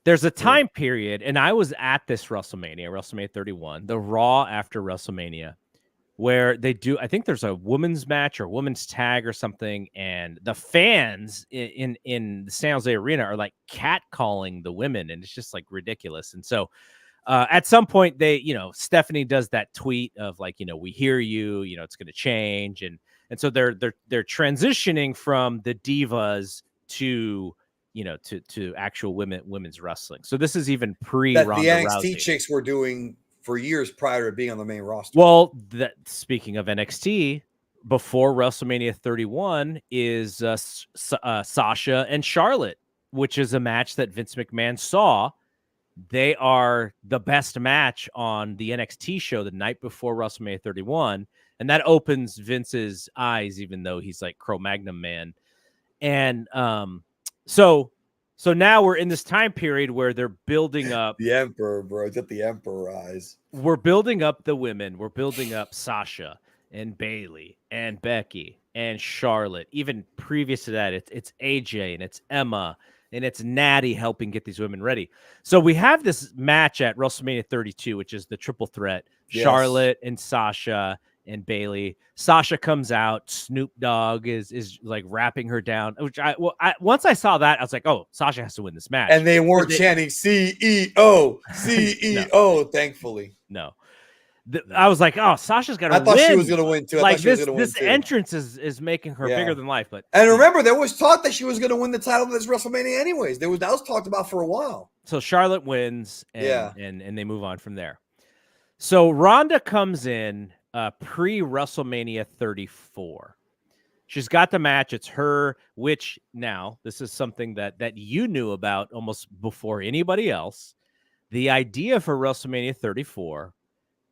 there's a time period, and I was at this WrestleMania 31, the Raw after WrestleMania, where they do, I think there's a women's match or women's tag or something, and the fans in the San Jose Arena are like catcalling the women, and it's just like ridiculous. And so at some point they, Stephanie does that tweet of like, we hear you, it's going to change. And so they're transitioning from the divas to, to actual women's wrestling. So this is even pre-Ronda the NXT Rousey. Chicks were doing for years prior to being on the main roster. Well, speaking of NXT, before WrestleMania 31 is Sasha and Charlotte, which is a match that Vince McMahon saw. They are the best match on the NXT show the night before WrestleMania 31, and that opens Vince's eyes, even though he's like Cro-Magnon man. And so now we're in this time period where they're building up the Emperor, bro. Get the Emperor eyes. We're building up the women. We're building up Sasha and Bayley and Becky and Charlotte. Even previous to that, it's AJ and it's Emma and it's Natty helping get these women ready. So we have this match at WrestleMania 32, which is the triple threat: Charlotte and Sasha and Bayley. Sasha comes out. Snoop Dogg is like wrapping her down. Which once I saw that, I was like, oh, Sasha has to win this match. And they weren't chanting CEO, CEO. No. Thankfully, no. I was like, oh, Sasha's got to I win. thought she was going to win too. Like this entrance is making her bigger than life. But and remember, there was talk that she was going to win the title of this WrestleMania anyways. That was talked about for a while. So Charlotte wins, and they move on from there. So Ronda comes in pre-WrestleMania 34. She's got the match. It's her, which now this is something that you knew about almost before anybody else. The idea for WrestleMania 34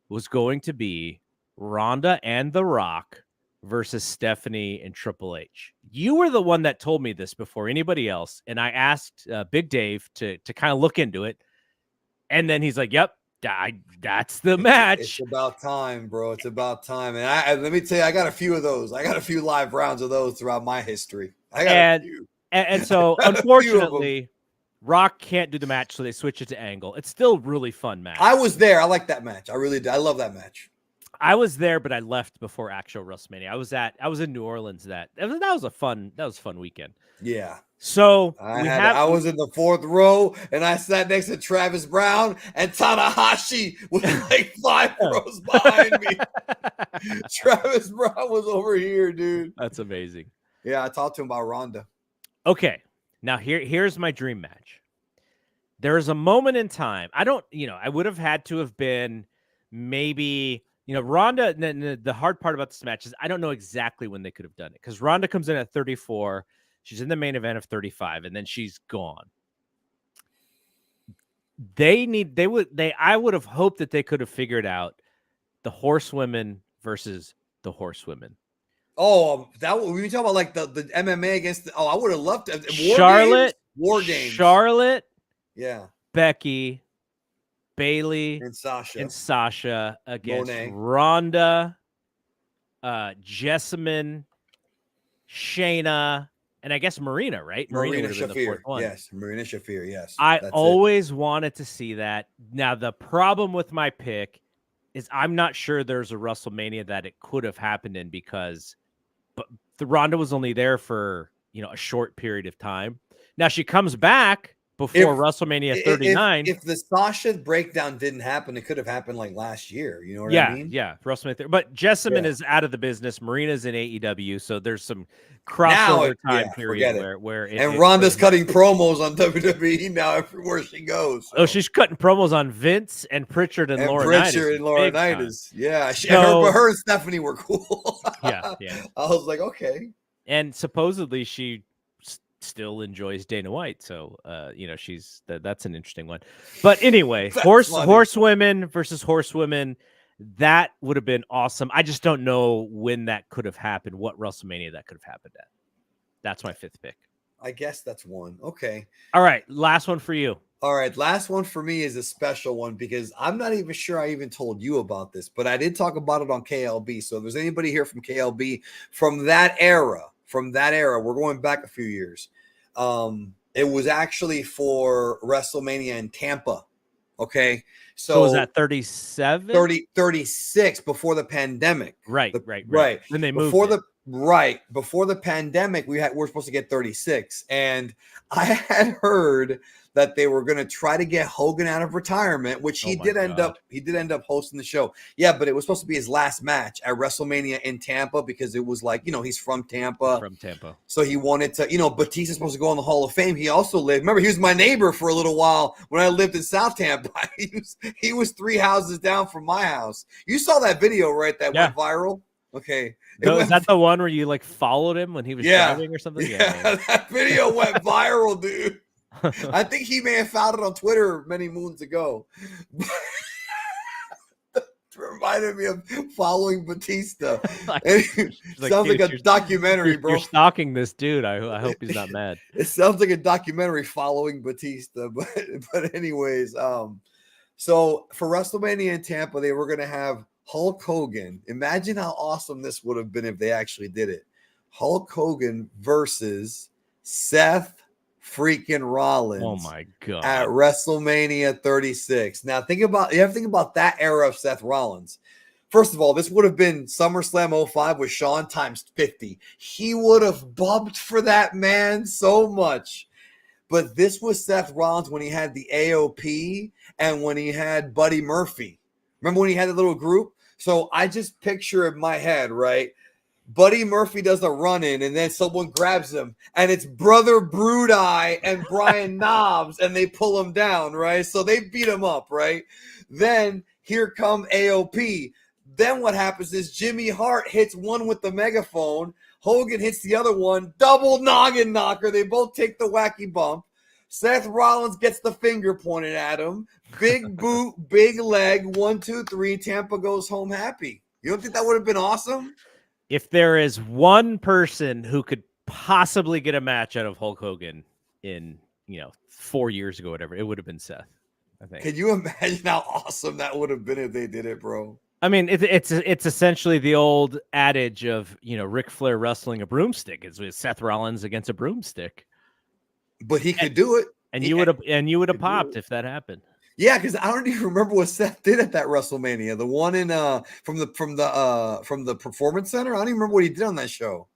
was going to be Ronda and The Rock versus Stephanie and Triple H. You were the one that told me this before anybody else, and I asked Big Dave to kind of look into it, and then he's like, "Yep, that's the match." It's about time, bro. It's about time. And let me tell you, I got a few of those. I got a few live rounds of those throughout my history. I got a few. And so, unfortunately, Rock can't do the match, so they switch it to Angle. It's still a really fun match. I was there. I like that match. I really did. I love that match. I was there, but I left before actual WrestleMania. I was in New Orleans. That was a fun weekend. Yeah. So I was in the fourth row, and I sat next to Travis Brown, and Tanahashi was like 5 rows behind me. Travis Brown was over here, dude. That's amazing. Yeah, I talked to him about Ronda. Okay, now here's my dream match. There is a moment in time. I would have had to have been maybe, Ronda. The hard part about this match is I don't know exactly when they could have done it, because Ronda comes in at 34. She's in the main event of 35, and then she's gone. I would have hoped that they could have figured out the horsewomen versus the horsewomen. Oh, we were talking about like the MMA against. I would have loved to. War Games. Charlotte. Yeah. Becky, Bayley, and Sasha against Monet. Ronda, Jessamine, Shayna. And I guess Marina, right? Marina Shafir. Yes. Marina Shafir. Yes. I always wanted to see that. Now, the problem with my pick is I'm not sure there's a WrestleMania that it could have happened in, because the Ronda was only there for, a short period of time. Now she comes back before WrestleMania 39. If the Sasha breakdown didn't happen, it could have happened like last year. You know what I mean? Yeah, WrestleMania 30. But Jessamine is out of the business. Marina's in AEW, so there's some crossover time period where Ronda's cutting promos on WWE now everywhere she goes. So. Oh, she's cutting promos on Vince and Pritchard and Laurinaitis. Yeah, her and Stephanie were cool. yeah. I was like, okay. And supposedly she still enjoys Dana White, so that's an interesting one. But anyway, horsewomen versus horsewomen, that would have been awesome. I just don't know when that could have happened, what WrestleMania that could have happened at. That's my 5th pick. I guess that's one. Okay. All right, last one for you. All right, last one for me is a special one, because I'm not even sure I even told you about this, but I did talk about it on KLB. So if there's anybody here from KLB from that era, we're going back a few years. It was actually for WrestleMania in Tampa. Okay. So was that 37? 36 before the pandemic. Right. Then they moved before the pandemic, we're supposed to get 36. And I had heard that they were going to try to get Hogan out of retirement, which he did end up hosting the show. Yeah, but it was supposed to be his last match at WrestleMania in Tampa, because it was like, he's from Tampa. So he wanted to, Batista's supposed to go in the Hall of Fame. He also lived, remember, he was my neighbor for a little while when I lived in South Tampa. He was 3 houses down from my house. You saw that video, right? That went viral. Okay. Is that the one where you like followed him when he was driving or something? Yeah, that video went viral, dude. I think he may have found it on Twitter many moons ago. It reminded me of following Batista. Sounds like a documentary, bro. You're stalking this dude. I hope he's not mad. It sounds like a documentary following Batista. But anyways, so for WrestleMania in Tampa, they were going to have Hulk Hogan. Imagine how awesome this would have been if they actually did it. Hulk Hogan versus Seth freaking Rollins. Oh my God. At WrestleMania 36. Now you have to think about that era of Seth Rollins. First of all, this would have been SummerSlam 05 with Shawn times 50. He would have bumped for that man so much. But this was Seth Rollins when he had the AOP and when he had Buddy Murphy. Remember when he had a little group? So I just picture in my head, right? Buddy Murphy does a run-in, and then someone grabs him, and it's Brother Brudeye and Brian Knobs, and they pull him down, right? So they beat him up, right? Then here come AOP. Then what happens is Jimmy Hart hits one with the megaphone. Hogan hits the other one. Double noggin knocker. They both take the wacky bump. Seth Rollins gets the finger pointed at him. Big boot, big leg. 1, 2, 3. Tampa goes home happy. You don't think that would have been awesome? If there is one person who could possibly get a match out of Hulk Hogan in, 4 years ago, whatever, it would have been Seth, I think. Can you imagine how awesome that would have been if they did it, bro? I mean, it's essentially the old adage of, Ric Flair wrestling a broomstick. It's with Seth Rollins against a broomstick. But he could do it. And you would have popped if that happened. Yeah, because I don't even remember what Seth did at that WrestleMania. The one in from the Performance Center. I don't even remember what he did on that show.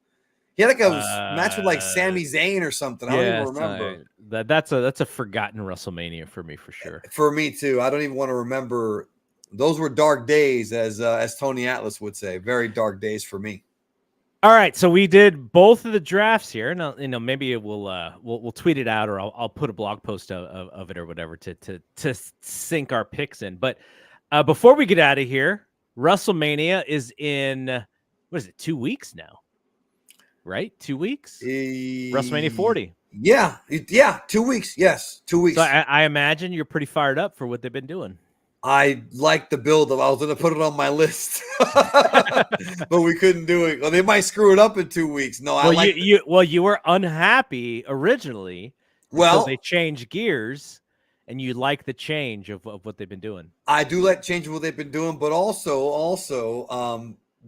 He had like a match with like Sami Zayn or something. I don't even remember. That's a forgotten WrestleMania for me for sure. For me too. I don't even want to remember. Those were dark days, as Tony Atlas would say. Very dark days for me. All right, so we did both of the drafts here. Now, maybe we'll tweet it out, or I'll put a blog post of it or whatever to sync our picks in. But before we get out of here, WrestleMania is in, what is it, 2 weeks now? Right, 2 weeks. WrestleMania 40. Yeah, 2 weeks. Yes, 2 weeks. So I imagine you're pretty fired up for what they've been doing. I like the build up. I was going to put it on my list, but we couldn't do it. Well, they might screw it up in 2 weeks. No, you were unhappy originally. Well, they changed gears, and you like the change of what they've been doing. I do like changing what they've been doing, but also,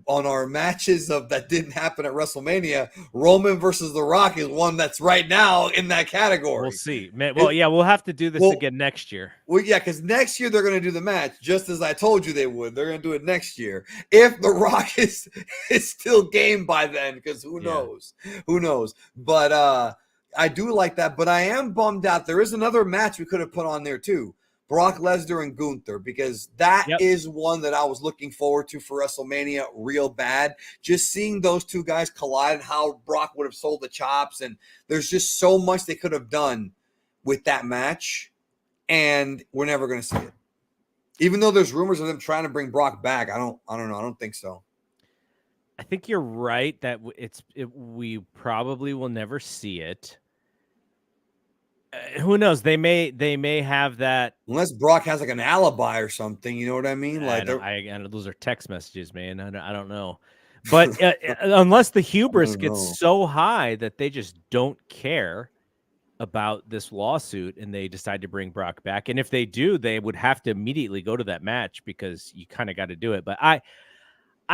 on our matches that didn't happen at WrestleMania, Roman versus The Rock is one that's right now in that category. We'll see. We'll have to do this again next year. Well, yeah, because next year they're going to do the match, just as I told you they would. They're going to do it next year. If The Rock is still game by then, because who knows? Who knows? But I do like that, but I am bummed out. There is another match we could have put on there too. Brock Lesnar and Gunther, because that is one that I was looking forward to for WrestleMania real bad. Just seeing those two guys collide and how Brock would have sold the chops, and there's just so much they could have done with that match, and we're never going to see it. Even though there's rumors of them trying to bring Brock back, I don't know. I don't think so. I think you're right that we probably will never see it. Who knows? They may have that, unless Brock has like an alibi or something. You know what I mean? Like I know those are text messages, man. I don't know, but unless the hubris gets so high that they just don't care about this lawsuit and they decide to bring Brock back, and if they do, they would have to immediately go to that match because you kind of got to do it. But I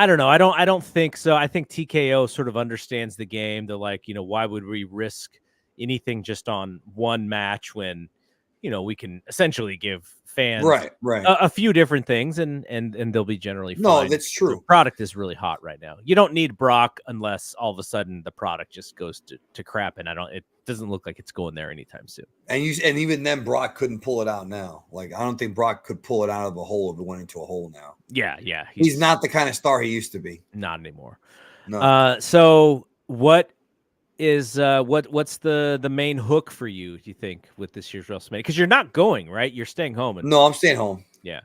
don't know. I don't think so. I think TKO sort of understands the game. They're like, why would we risk anything just on one match when we can essentially give fans a few different things and they'll be generally fine. No, that's true. The product is really hot right now. You don't need Brock unless all of a sudden the product just goes to crap, and it doesn't look like it's going there anytime soon. And even then Brock couldn't pull it out now. Like, I don't think Brock could pull it out of a hole if it went into a hole now. Yeah. He's not the kind of star he used to be. Not anymore. No. So what is what's the main hook for you, do you think, with this year's WrestleMania? Because you're not going, right? You're staying home. No, I'm staying home. Yeah,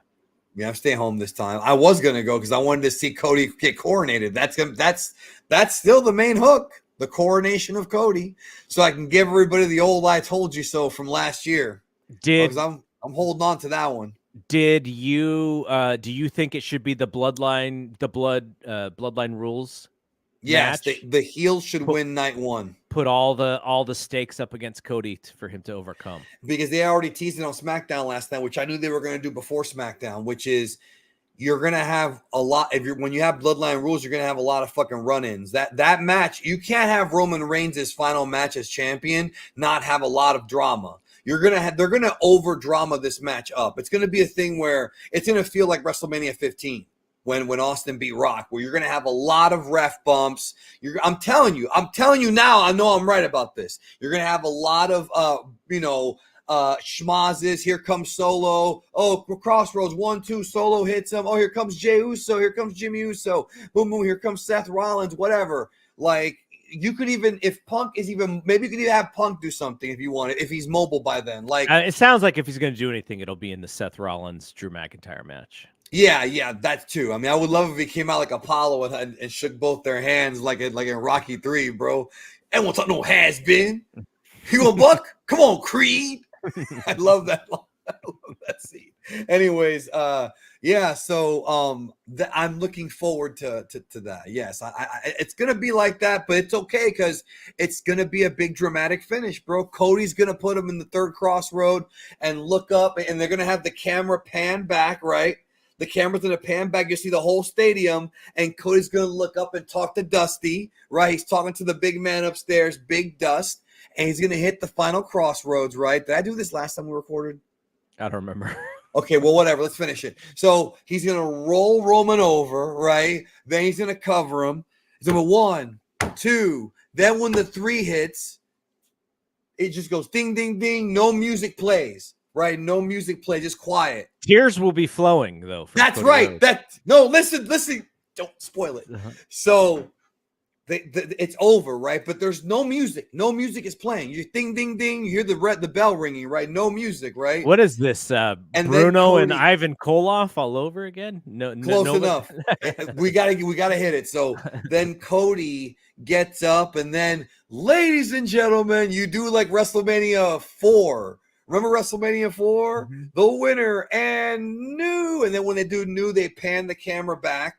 I'm staying home this time. I was gonna go because I wanted to see Cody get coronated. That's still the main hook, the coronation of Cody, so I can give everybody the old "I told you so" from last year. Because I'm holding on to that one. Did you do you think it should be the bloodline rules? Yes, the heel should win night one. Put all the stakes up against Cody for him to overcome. Because they already teased it on SmackDown last night, which I knew they were going to do before SmackDown, which is you're going to have a lot. When you have bloodline rules, you're going to have a lot of fucking run-ins. That match, you can't have Roman Reigns' final match as champion not have a lot of drama. They're going to over drama this match up. It's going to be a thing where it's going to feel like WrestleMania 15. When Austin beat Rock, where you're going to have a lot of ref bumps. I'm telling you now, I know I'm right about this. You're going to have a lot of, schmazes. Here comes Solo. Oh, Crossroads 1-2. Solo hits him. Oh, here comes Jey Uso. Here comes Jimmy Uso. Boom, boom. Here comes Seth Rollins. Whatever. Like, you could even, if Punk is even, maybe you could even have Punk do something if you want it, if he's mobile by then. Like, it sounds like if he's going to do anything, it'll be in the Seth Rollins Drew McIntyre match. Yeah, that too. I mean, I would love if he came out like Apollo and shook both their hands like in Rocky 3, bro. And won't talk no has been. You a buck? Come on, Creed. I love that. I love that scene. Anyways, yeah. So I'm looking forward to that. Yes, it's gonna be like that, but it's okay because it's gonna be a big dramatic finish, bro. Cody's gonna put him in the third crossroad and look up, and they're gonna have the camera pan back, right? The camera's gonna pan back. You see the whole stadium, and Cody's gonna look up and talk to Dusty, right? He's talking to the big man upstairs, Big Dust, and he's gonna hit the final crossroads, right? Did I do this last time we recorded? I don't remember. Okay, well, whatever. Let's finish it. So he's gonna roll Roman over, right? Then he's gonna cover him. He's gonna 1, 2. Then when the 3 hits, it just goes ding, ding, ding. No music plays, right? No music plays, just quiet. Tears will be flowing though. That's Cody right. Rhodes. Listen. Don't spoil it. So it's over, right? But there's no music. No music is playing. You ding, ding, ding. You hear the bell ringing, right? No music, right? What is this? Bruno and Ivan Koloff all over again? Close enough. we gotta hit it. So then Cody gets up, and then, ladies and gentlemen, you do like WrestleMania 4. Remember WrestleMania 4? Mm-hmm. The winner and new. And then when they do new, they pan the camera back.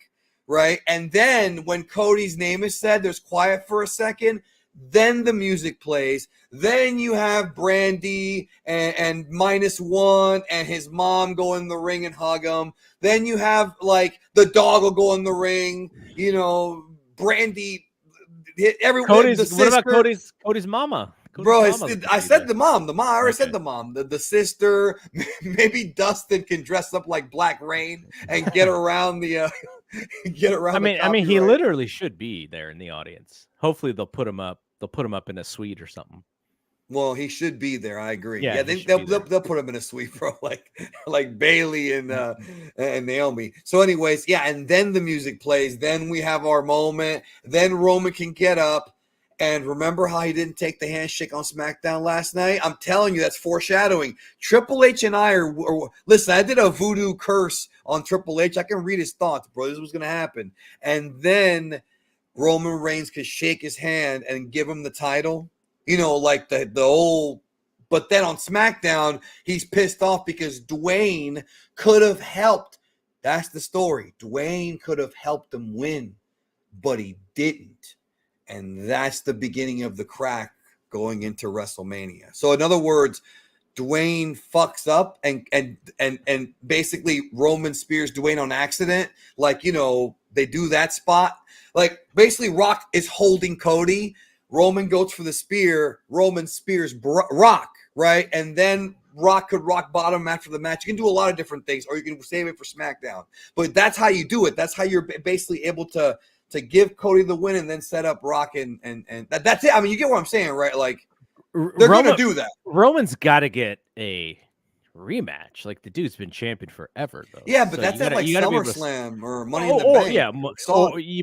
Right. And then when Cody's name is said, there's quiet for a second. Then the music plays. Then you have Brandy and -1 and his mom go in the ring and hug him. Then you have like the dog will go in the ring. You know, Brandy. What about Cody's mama? I said the mom. I already said the mom. The sister. Maybe Dustin can dress up like Black Rain and get around the. Get around. I mean, he literally should be there in the audience. Hopefully, they'll put him up. They'll put him up in a suite or something. Well, he should be there. I agree. Yeah, they'll put him in a suite, bro, like Bailey and Naomi. So, anyways, yeah, and then the music plays. Then we have our moment. Then Roman can get up. And remember how he didn't take the handshake on SmackDown last night? I'm telling you, that's foreshadowing. Triple H and I are listen, I did a voodoo curse on Triple H. I can read his thoughts, bro. This was going to happen. And then Roman Reigns could shake his hand and give him the title. You know, like the old. But then on SmackDown, he's pissed off because Dwayne could have helped. That's the story. Dwayne could have helped him win, but he didn't. And that's the beginning of the crack going into WrestleMania. So in other words, Dwayne fucks up and basically Roman spears Dwayne on accident. Like, you know, they do that spot. Like basically Rock is holding Cody. Roman goes for the spear. Roman spears Rock, right? And then Rock could rock bottom after the match. You can do a lot of different things, or you can save it for SmackDown. But that's how you do it. That's how you're basically able to give Cody the win and then set up Rock and that's it. I mean, you get what I'm saying, right? Like they're going to do that. Roman's got to get a rematch. Like the dude's been champion forever, though. Yeah, but that's at like SummerSlam or Money in the Bank. Yeah,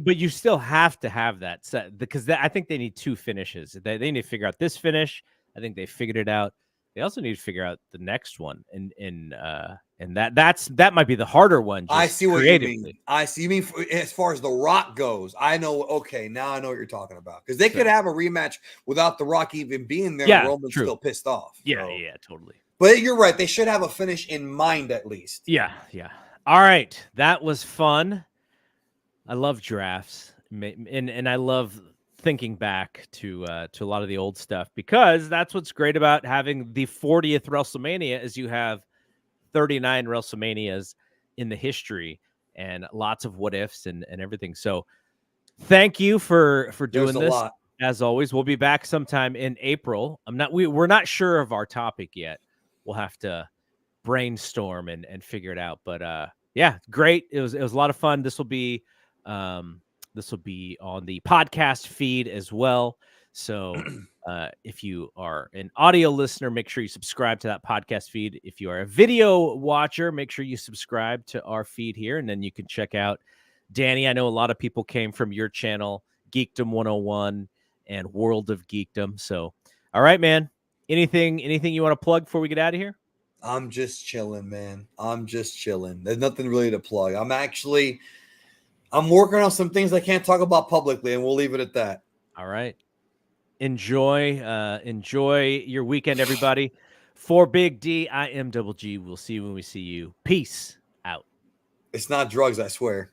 but you still have to have that set because I think they need 2 finishes. They need to figure out this finish. I think they figured it out. They also need to figure out the next one, and that might be the harder one. I see what you mean. I see. You mean as far as The Rock goes, I know. Okay, now I know what you're talking about because they could have a rematch without The Rock even being there. Yeah, and Roman's still pissed off. Yeah, so. Yeah, totally. But you're right. They should have a finish in mind at least. Yeah. All right, that was fun. I love drafts, and I love thinking back to a lot of the old stuff because that's what's great about having the 40th WrestleMania is you have 39 WrestleManias in the history and lots of what ifs and everything. So thank you for doing this. Lot. As always, we'll be back sometime in April. We're not sure of our topic yet. We'll have to brainstorm and figure it out. But yeah, great. It was a lot of fun. This will be on the podcast feed as well. So if you are an audio listener, make sure you subscribe to that podcast feed. If you are a video watcher, make sure you subscribe to our feed here, and then you can check out Danny. I know a lot of people came from your channel, Geekdom 101 and World of Geekdom. So, all right, man. Anything you want to plug before we get out of here? I'm just chilling, man. I'm just chilling. There's nothing really to plug. I'm working on some things I can't talk about publicly, and we'll leave it at that. All right. Enjoy your weekend, everybody. For Big D, I am Double G. We'll see you when we see you. Peace out. It's not drugs, I swear.